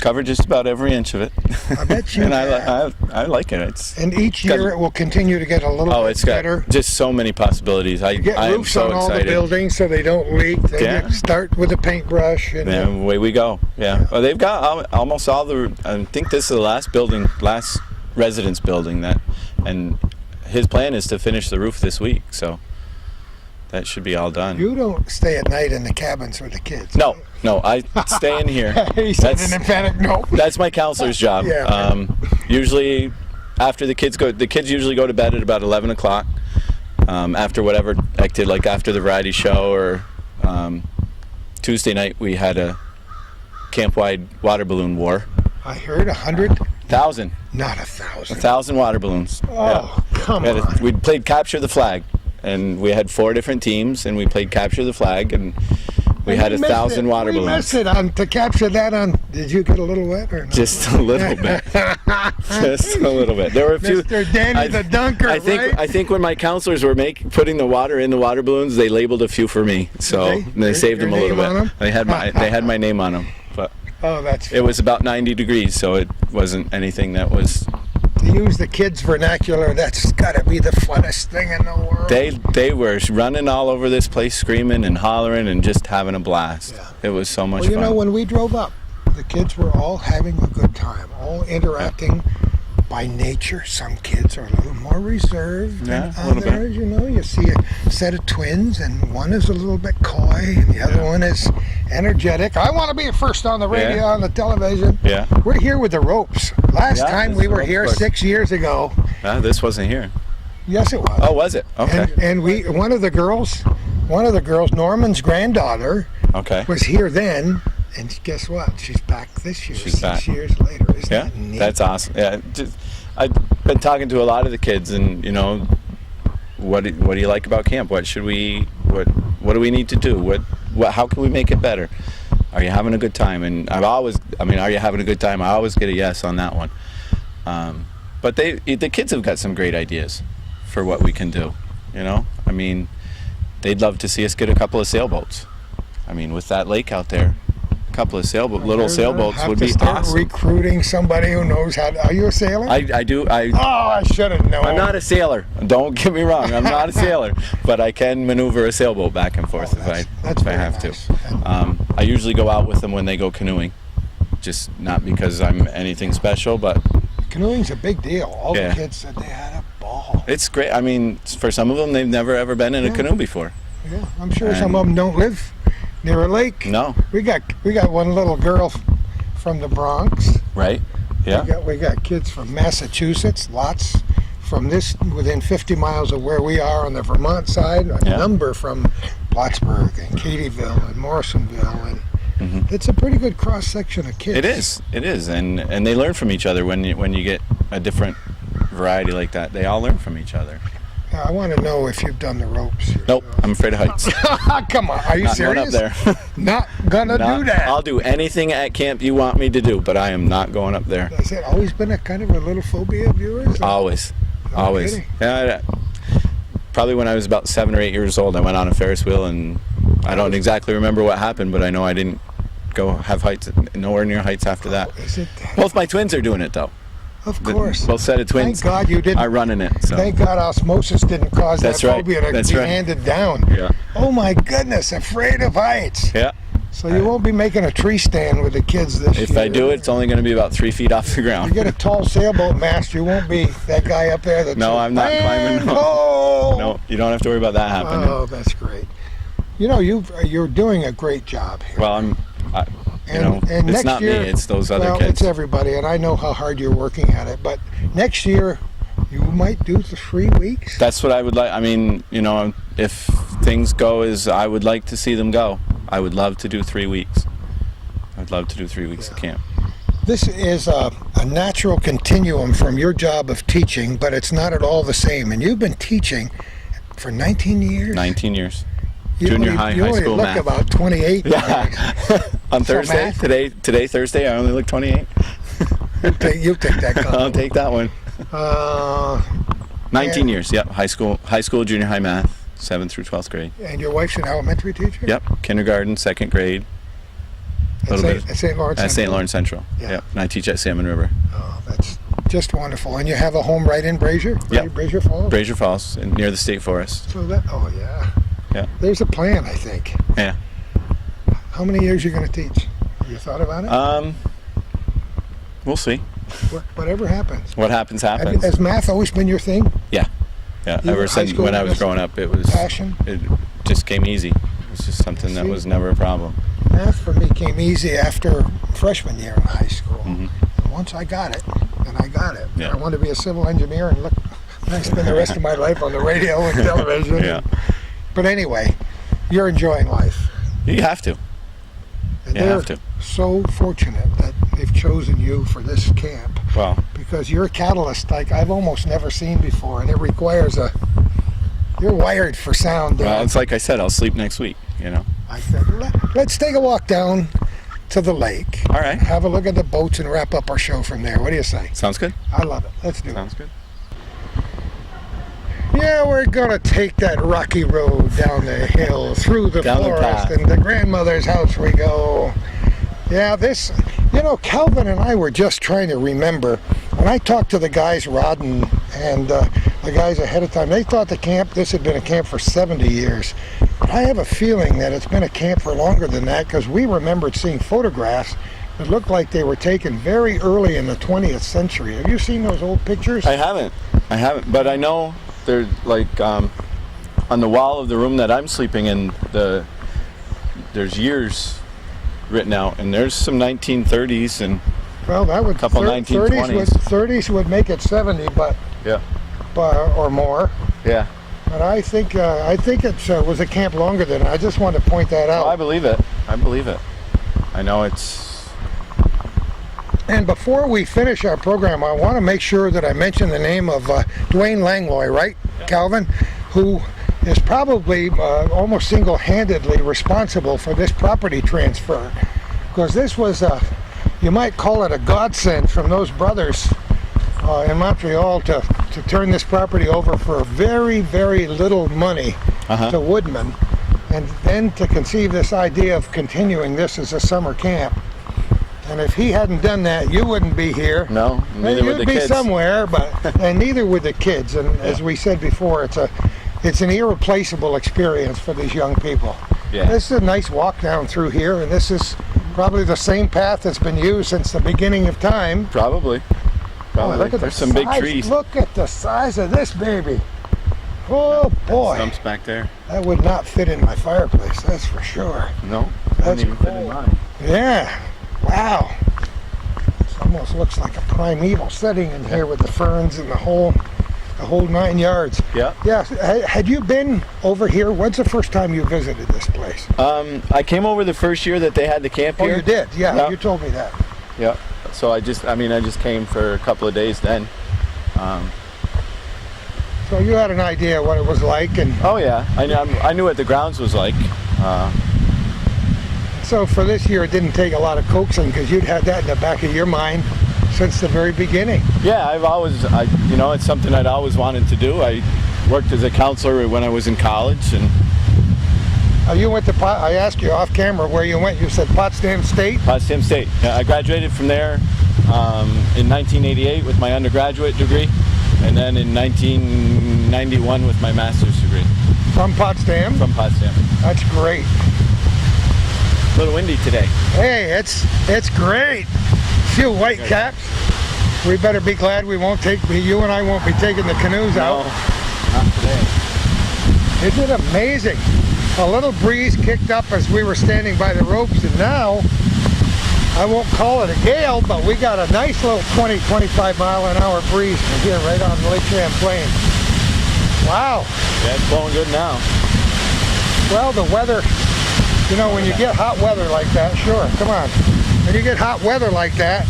Speaker 13: covered just about every inch of it.
Speaker 1: I bet you
Speaker 13: And I like it.
Speaker 1: And each year it will continue to get a little bit better.
Speaker 13: Got just so many possibilities. I am so
Speaker 1: on all
Speaker 13: excited.
Speaker 1: the buildings so they don't leak. They start with a paintbrush. And
Speaker 13: away we go. Yeah. Well, they've got almost all the, I think this is the last residence building and his plan is to finish the roof this week, so that should be all done.
Speaker 1: You don't stay at night in the cabins with the kids.
Speaker 13: No, I stay in here.
Speaker 1: He said an emphatic no.
Speaker 13: That's my counselor's job.
Speaker 1: Yeah.
Speaker 13: Usually, after the kids usually go to bed at about 11 o'clock. After whatever activity, like after the variety show, or Tuesday night we had a camp-wide water balloon war.
Speaker 1: I heard 100,000. Not 1,000.
Speaker 13: 1,000 water balloons.
Speaker 1: Oh, come on.
Speaker 13: We played Capture the Flag, and we had 4 different teams, and we played Capture the Flag, and we had 1,000 water balloons.
Speaker 1: We missed it to capture that on. Did you get a little wet or not?
Speaker 13: Just a little bit. Just a little bit. There were a few.
Speaker 1: Mr. Danny the Dunker,
Speaker 13: I think when my counselors were putting the water in the water balloons, they labeled a few for me, so they saved them a little bit. They had my name on them, but.
Speaker 1: Oh, that's.
Speaker 13: It was about 90 degrees, so it wasn't anything that was.
Speaker 1: To use the kids' vernacular, that's got to be the funnest thing in the world.
Speaker 13: They were running all over this place, screaming and hollering and just having a blast. Yeah. It was so much fun.
Speaker 1: Well, you know, when we drove up, the kids were all having a good time, all interacting. By nature, some kids are a little more reserved than others. You know, you see a set of twins, and one is a little bit coy, and the other one is energetic. I want to be first on the radio, on the television.
Speaker 13: Yeah.
Speaker 1: We're here with the ropes. Last time we were here 6 years ago.
Speaker 13: This wasn't here.
Speaker 1: Yes, it was.
Speaker 13: Oh, was it? Okay.
Speaker 1: And one of the girls, Norman's granddaughter, was here then. And guess what? She's back this year.
Speaker 13: She's back
Speaker 1: 6 years later. Isn't that neat?
Speaker 13: That's awesome. Yeah, I've been talking to a lot of the kids, and you know, what do you like about camp? What do we need to do? How can we make it better? Are you having a good time? And are you having a good time? I always get a yes on that one. But the kids have got some great ideas for what we can do. I mean, they'd love to see us get a couple of sailboats. I mean, with that lake out there, a couple of little sailboats would be awesome.
Speaker 1: Recruiting somebody who knows how to, are you a sailor?
Speaker 13: I do.
Speaker 1: I should have known.
Speaker 13: I'm not a sailor. Don't get me wrong. I'm not a sailor, but I can maneuver a sailboat back and forth if I have to. I usually go out with them when they go canoeing, just not because I'm anything special, but
Speaker 1: canoeing's a big deal. All the kids said they had a ball.
Speaker 13: It's great. I mean, for some of them, they've never ever been in a canoe before.
Speaker 1: Yeah, I'm sure some of them don't live near a lake.
Speaker 13: No.
Speaker 1: We got one little girl from the Bronx.
Speaker 13: Right. Yeah.
Speaker 1: We got kids from Massachusetts, lots from within 50 miles of where we are on the Vermont side, a number from Plattsburgh and Katyville and Morrisonville, and it's a pretty good cross section of kids.
Speaker 13: It is, and they learn from each other when you get a different variety like that. They all learn from each other.
Speaker 1: I want to know if you've done the ropes.
Speaker 13: Nope, I'm afraid of heights.
Speaker 1: Come on, are you serious?
Speaker 13: Not going up there.
Speaker 1: Not gonna do that.
Speaker 13: I'll do anything at camp you want me to do, but I am not going up there.
Speaker 1: Has it always been a kind of a little phobia of yours?
Speaker 13: Always.
Speaker 1: Kidding?
Speaker 13: Yeah. Probably when I was about 7 or 8 years old, I went on a Ferris wheel, and I don't exactly remember what happened, but I know I didn't go have heights, nowhere near heights after that. Both my twins are doing it though.
Speaker 1: Of course.
Speaker 13: Both set of twins.
Speaker 1: Thank God you didn't.
Speaker 13: Are running it. So.
Speaker 1: Thank God osmosis didn't cause that phobia to be handed down.
Speaker 13: Yeah.
Speaker 1: Oh my goodness, afraid of heights.
Speaker 13: Yeah.
Speaker 1: So you won't be making a tree stand with the kids this year.
Speaker 13: If I do it, it's only going to be about 3 feet off the ground.
Speaker 1: You get a tall sailboat mast, you won't be that guy up there that's
Speaker 13: no, I'm not climbing. No, you don't have to worry about that happening.
Speaker 1: Oh, that's great. You're doing a great job here.
Speaker 13: Well, and
Speaker 1: it's
Speaker 13: next
Speaker 1: not
Speaker 13: year, me, it's those other kids.
Speaker 1: It's everybody, and I know how hard you're working at it, but next year you might do the 3 weeks.
Speaker 13: That's what I would like. I mean, if things go as I would like to see them go, I would love to do 3 weeks. I'd love to do 3 weeks of camp.
Speaker 1: This is a natural continuum from your job of teaching, but it's not at all the same. And you've been teaching for 19 years?
Speaker 13: 19 years. Junior high school math.
Speaker 1: You look about 28.
Speaker 13: Yeah. On Thursday, today Thursday, I only look 28.
Speaker 1: You'll take that comment.
Speaker 13: I'll take that one. 19 years, yep. High school, junior high math, 7th through 12th grade.
Speaker 1: And your wife's an elementary teacher?
Speaker 13: Yep, kindergarten, 2nd grade.
Speaker 1: At St. Lawrence Central?
Speaker 13: At St. Lawrence Central, yep. And I teach at Salmon River.
Speaker 1: Oh, that's just wonderful. And you have a home right in Brazier?
Speaker 13: Yep.
Speaker 1: Brazier Falls?
Speaker 13: Brazier Falls, near the State Forest.
Speaker 1: So yeah.
Speaker 13: Yeah.
Speaker 1: There's a plan, I think.
Speaker 13: Yeah.
Speaker 1: How many years are you going to teach? Have you thought about it?
Speaker 13: We'll see.
Speaker 1: Whatever happens.
Speaker 13: What happens, happens.
Speaker 1: Has math always been your thing?
Speaker 13: Yeah. Ever since when I was growing up, it was
Speaker 1: passion.
Speaker 13: It just came easy. It was just something that was never a problem.
Speaker 1: Math for me came easy after freshman year in high school. And once I got it, then I got it.
Speaker 13: Yeah.
Speaker 1: I wanted to be a civil engineer and I spend the rest of my life on the radio and television.
Speaker 13: Yeah.
Speaker 1: But anyway, you're enjoying life.
Speaker 13: You have to.
Speaker 1: And
Speaker 13: you have to.
Speaker 1: So fortunate that they've chosen you for this camp.
Speaker 13: Well,
Speaker 1: because you're a catalyst like I've almost never seen before, and it requires you're wired for sound.
Speaker 13: Well, it's like I said, I'll sleep next week,
Speaker 1: I said, let's take a walk down to the lake.
Speaker 13: All right.
Speaker 1: Have a look at the boats and wrap up our show from there. What do you say?
Speaker 13: Sounds good.
Speaker 1: I love it. Let's do it.
Speaker 13: Sounds good.
Speaker 1: Yeah, we're gonna take that rocky road down the hill, through the forest, and to grandmother's house we go. Yeah, Calvin and I were just trying to remember. When I talked to the guys, Rod and the guys ahead of time, they thought this had been a camp for 70 years. But I have a feeling that it's been a camp for longer than that, because we remembered seeing photographs that looked like they were taken very early in the 20th century. Have you seen those old pictures?
Speaker 13: I haven't, but I know they're like on the wall of the room that I'm sleeping in. There's years written out, and there's some 1930s and
Speaker 1: a
Speaker 13: couple 1920s.
Speaker 1: 30s would make it 70, but or more.
Speaker 13: Yeah.
Speaker 1: But I think it was a camp longer than that. I just wanted to point that out.
Speaker 13: Oh, I believe it. I know it's.
Speaker 1: And before we finish our program, I want to make sure that I mention the name of Dwayne Langlois, right, Calvin, who is probably almost single-handedly responsible for this property transfer, because this was you might call it a godsend from those brothers in Montreal to turn this property over for very, very little money to Woodmen, and then to conceive this idea of continuing this as a summer camp. And if he hadn't done that, you wouldn't be here.
Speaker 13: No, neither would the
Speaker 1: You'd be
Speaker 13: kids.
Speaker 1: somewhere, but and neither would the kids. And as we said before, it's an irreplaceable experience for these young people.
Speaker 13: Yeah.
Speaker 1: This is a nice walk down through here, and this is probably the same path that's been used since the beginning of time.
Speaker 13: Probably.
Speaker 1: Oh, look at
Speaker 13: There's
Speaker 1: the
Speaker 13: some big
Speaker 1: size.
Speaker 13: trees.
Speaker 1: Look at the size of this baby. Oh boy.
Speaker 13: Stumps back there.
Speaker 1: That would not fit in my fireplace, that's for sure.
Speaker 13: No,
Speaker 1: That's
Speaker 13: even fit in mine.
Speaker 1: Yeah. Wow. It almost looks like a primeval setting in here with the ferns and the whole 9 yards.
Speaker 13: Yeah.
Speaker 1: Yeah. Had you been over here? When's the first time you visited this place?
Speaker 13: I came over the first year that they had the camp
Speaker 1: Oh,
Speaker 13: here.
Speaker 1: you did? Yeah,
Speaker 13: Yeah.
Speaker 1: you told me that.
Speaker 13: Yeah. So I just came for a couple of days then.
Speaker 1: So you had an idea what it was like, and
Speaker 13: Oh yeah, I knew what the grounds was like.
Speaker 1: so for this year it didn't take a lot of coaxing because you'd had that in the back of your mind since the very beginning.
Speaker 13: Yeah, it's something I'd always wanted to do. I worked as a counselor when I was in college, and
Speaker 1: You went to I asked you off camera where you went. You said Potsdam State.
Speaker 13: Potsdam State. Yeah, I graduated from there in 1988 with my undergraduate degree, and then in 1991 with my master's degree.
Speaker 1: From Potsdam?
Speaker 13: From Potsdam.
Speaker 1: That's great.
Speaker 13: A little windy today.
Speaker 1: Hey, it's great. Few white caps. We better be glad we won't you and I won't be taking the canoes out.
Speaker 13: Not today.
Speaker 1: Isn't it amazing? A little breeze kicked up as we were standing by the ropes, and now, I won't call it a gale, but we got a nice little 20-25 mile an hour breeze from here right on Lake Champlain. Wow.
Speaker 13: Yeah, it's blowing good now.
Speaker 1: Well, the weather, when you get hot weather like that, sure, come on. When you get hot weather like that,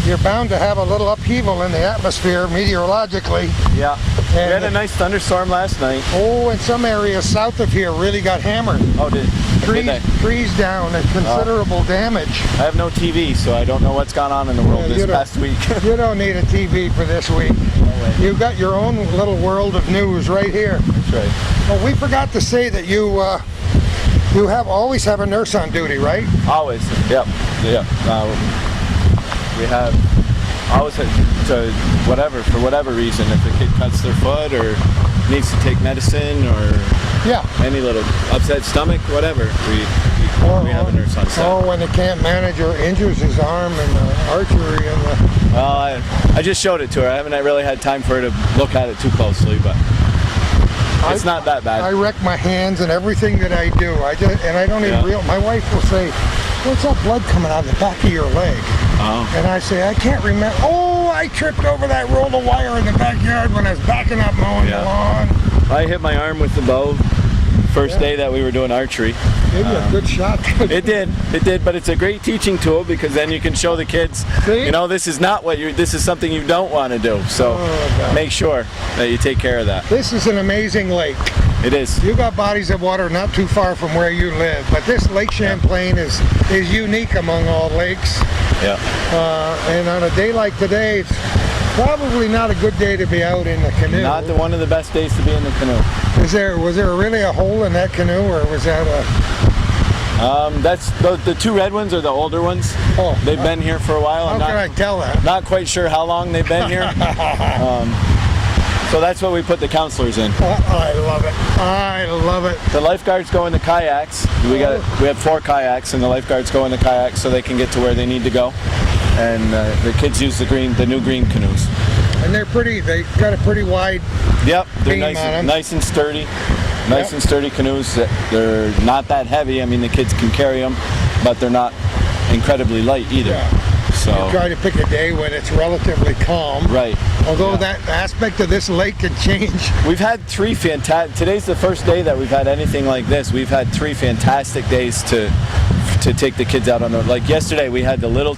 Speaker 1: you're bound to have a little upheaval in the atmosphere meteorologically.
Speaker 13: Yeah. We had a nice thunderstorm last night.
Speaker 1: Oh, and some areas south of here really got hammered.
Speaker 13: Oh, did they?
Speaker 1: Trees down and considerable damage.
Speaker 13: I have no TV, so I don't know what's gone on in the world this past week.
Speaker 1: You don't need a TV for this week.
Speaker 13: No way.
Speaker 1: You've got your own little world of news right here.
Speaker 13: That's right.
Speaker 1: Well, we forgot to say that you always have a nurse on duty, right?
Speaker 13: Always. Yep. We have always for whatever reason, if a kid cuts their foot or needs to take medicine or any little upset stomach, whatever, we have a nurse on set.
Speaker 1: Or when the camp manager injures his arm in the archery and the...
Speaker 13: Well, I just showed it to her. I haven't really had time for her to look at it too closely, but it's not that bad.
Speaker 1: I wreck my hands and everything that I do. I don't even realize. My wife will say, "What's that blood coming out of the back of your leg?"
Speaker 13: Oh.
Speaker 1: And I say, "I can't remember. Oh, I tripped over that roll of wire in the backyard when I was backing up mowing the lawn."
Speaker 13: I hit my arm with the bow first day that we were doing archery.
Speaker 1: Gave you a good shot.
Speaker 13: It did, but it's a great teaching tool because then you can show the kids, this is not this is something you don't want to do. So make sure that you take care of that.
Speaker 1: This is an amazing lake.
Speaker 13: It is.
Speaker 1: You got bodies of water not too far from where you live, but this Lake Champlain is unique among all lakes.
Speaker 13: Yeah.
Speaker 1: And on a day like today, it's probably not a good day to be out in the canoe.
Speaker 13: Not one of the best days to be in the canoe.
Speaker 1: Was there really a hole in that canoe, or was that a...
Speaker 13: That's the two red ones are the older ones.
Speaker 1: Oh,
Speaker 13: they've been here for a while.
Speaker 1: How can I tell that?
Speaker 13: Not quite sure how long they've been here. So that's what we put the counselors in.
Speaker 1: I love it. I love it.
Speaker 13: The lifeguards go in the kayaks. We have 4 kayaks, and the lifeguards go in the kayaks so they can get to where they need to go. And the kids use the new green canoes.
Speaker 1: And they're pretty. They got a pretty wide.
Speaker 13: Yep, they're nice and sturdy. Nice and sturdy canoes. They're not that heavy. I mean, the kids can carry them, but they're not incredibly light either.
Speaker 1: Yeah.
Speaker 13: So
Speaker 1: you try to pick a day when it's relatively calm.
Speaker 13: Right.
Speaker 1: Although that aspect of this lake can change.
Speaker 13: We've had 3 fantastic. Today's the first day that we've had anything like this. We've had 3 fantastic days to take the kids out on the. Like yesterday, we had the little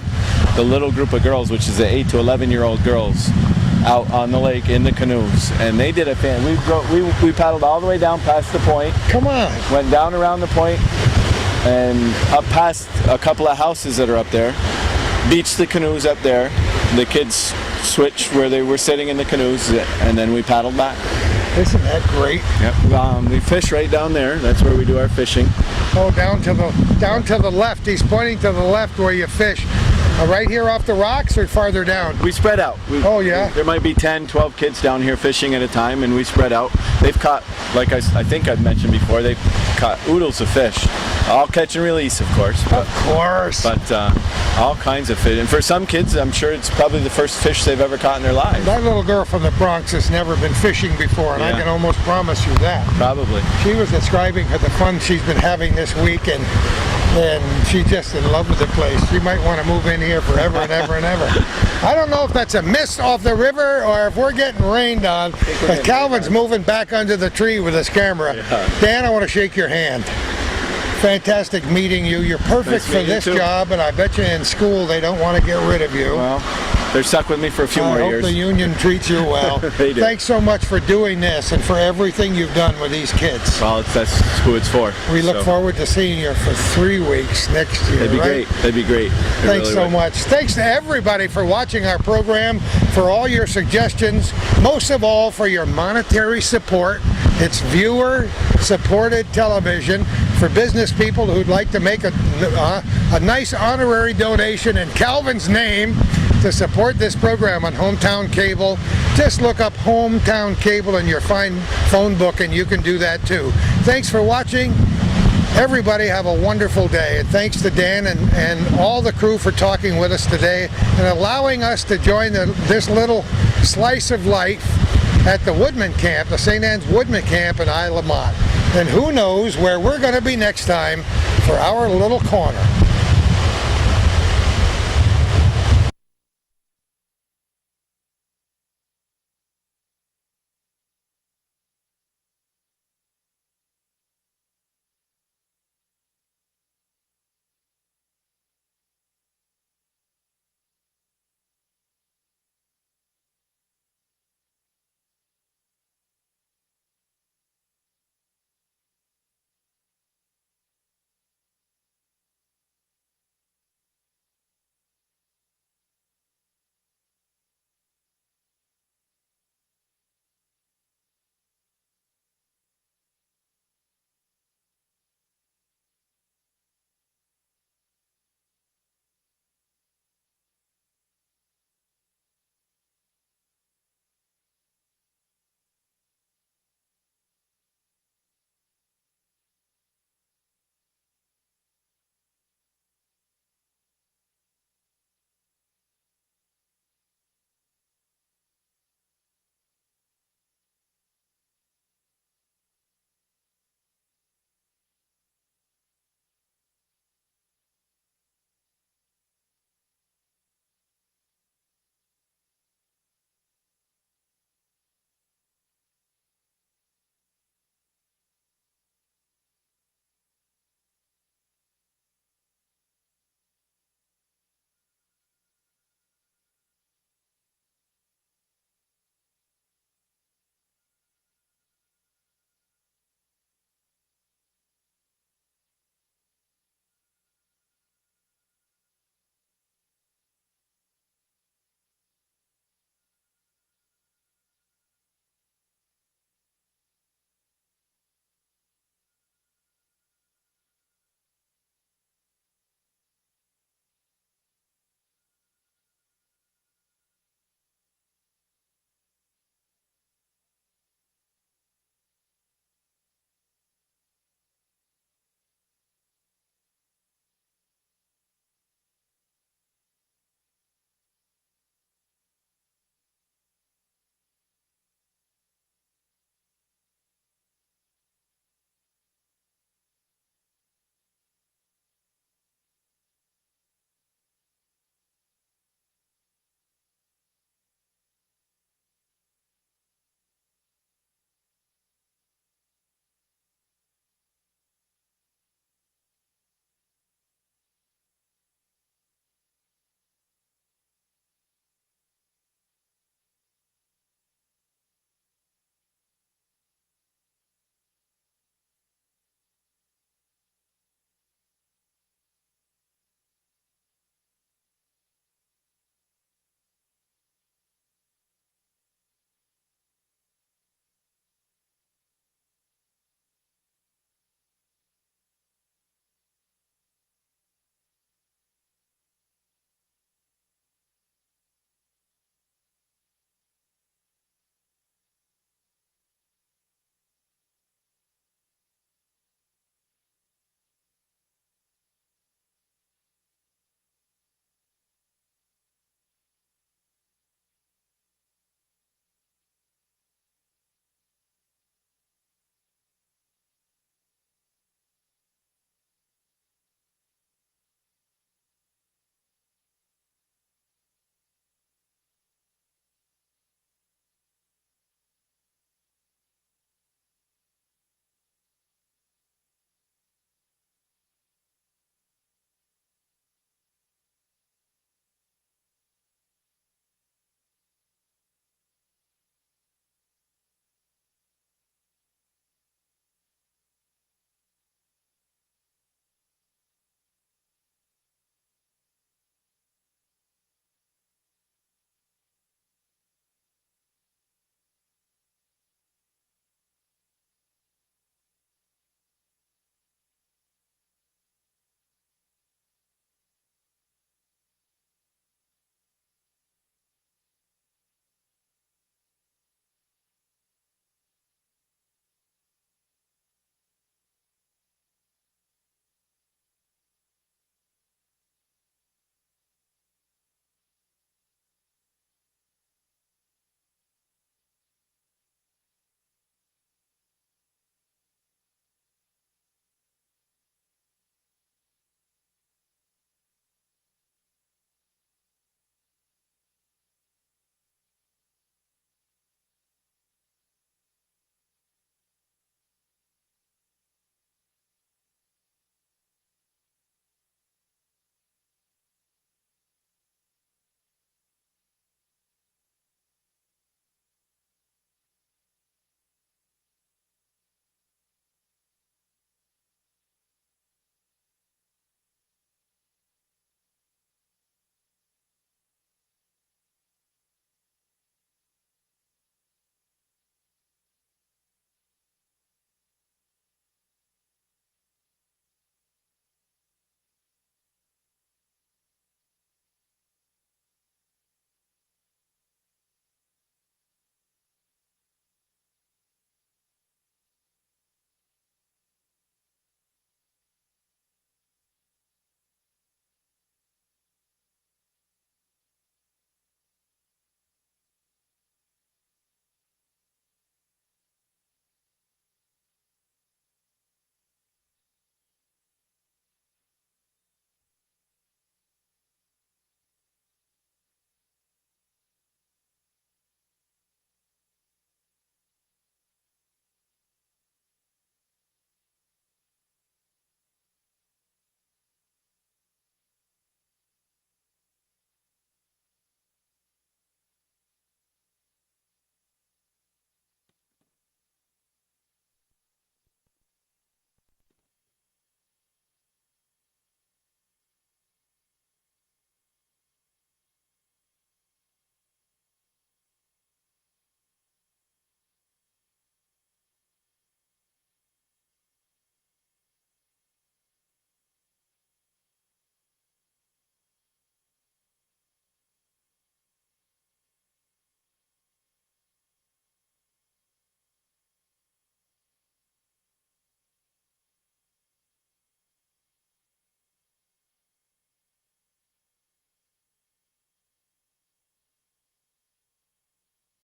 Speaker 13: group of girls, which is the 8 to 11-year-old girls, out on the lake in the canoes, and they did a fan. We paddled all the way down past the point.
Speaker 1: Come on.
Speaker 13: Went down around the point and up past a couple of houses that are up there. Beached the canoes up there. The kids switch where they were sitting in the canoes, and then we paddled back.
Speaker 1: Isn't that great?
Speaker 13: Yep. We fish right down there. That's where we do our fishing.
Speaker 1: Oh, down to the left. He's pointing to the left where you fish. Right here off the rocks or farther down?
Speaker 13: We spread out.
Speaker 1: Oh, yeah?
Speaker 13: There might be 10, 12 kids down here fishing at a time, and we spread out. They've caught, like I think I've mentioned before, they've caught oodles of fish. All catch and release, of course.
Speaker 1: Of course.
Speaker 13: But all kinds of fish. And for some kids, I'm sure it's probably the first fish they've ever caught in their lives.
Speaker 1: That little girl from the Bronx has never been fishing before, and I can almost promise you that.
Speaker 13: Probably.
Speaker 1: She was describing the fun she's been having this week, and she's just in love with the place. She might want to move in here forever and ever and ever. I don't know if that's a mist off the river or if we're getting rained on, but Calvin's moving back under the tree with his camera. Yeah. Dan, I want to shake your hand. Fantastic meeting you. You're perfect for this job, and I bet you in school they don't want to get rid of you.
Speaker 13: Well, they're stuck with me for a few more years.
Speaker 1: I hope the union treats you well.
Speaker 13: They do.
Speaker 1: Thanks so much for doing this and for everything you've done with these kids.
Speaker 13: Well, that's who it's for.
Speaker 1: We look forward to seeing you for 3 weeks next year.
Speaker 13: That'd be great. That'd be great.
Speaker 1: Thanks so much. Thanks to everybody for watching our program, for all your suggestions, most of all for your monetary support. It's viewer-supported television for business people who'd like to make a nice honorary donation in Calvin's name to support this program on Hometown Cable. Just look up Hometown Cable in your fine phone book and you can do that too. Thanks for watching. Everybody have a wonderful day, and thanks to Dan and all the crew for talking with us today and allowing us to join this little slice of life at the Woodmen Camp, the St. Anne's Woodmen Camp in Isle La Motte. And who knows where we're going to be next time for our little corner.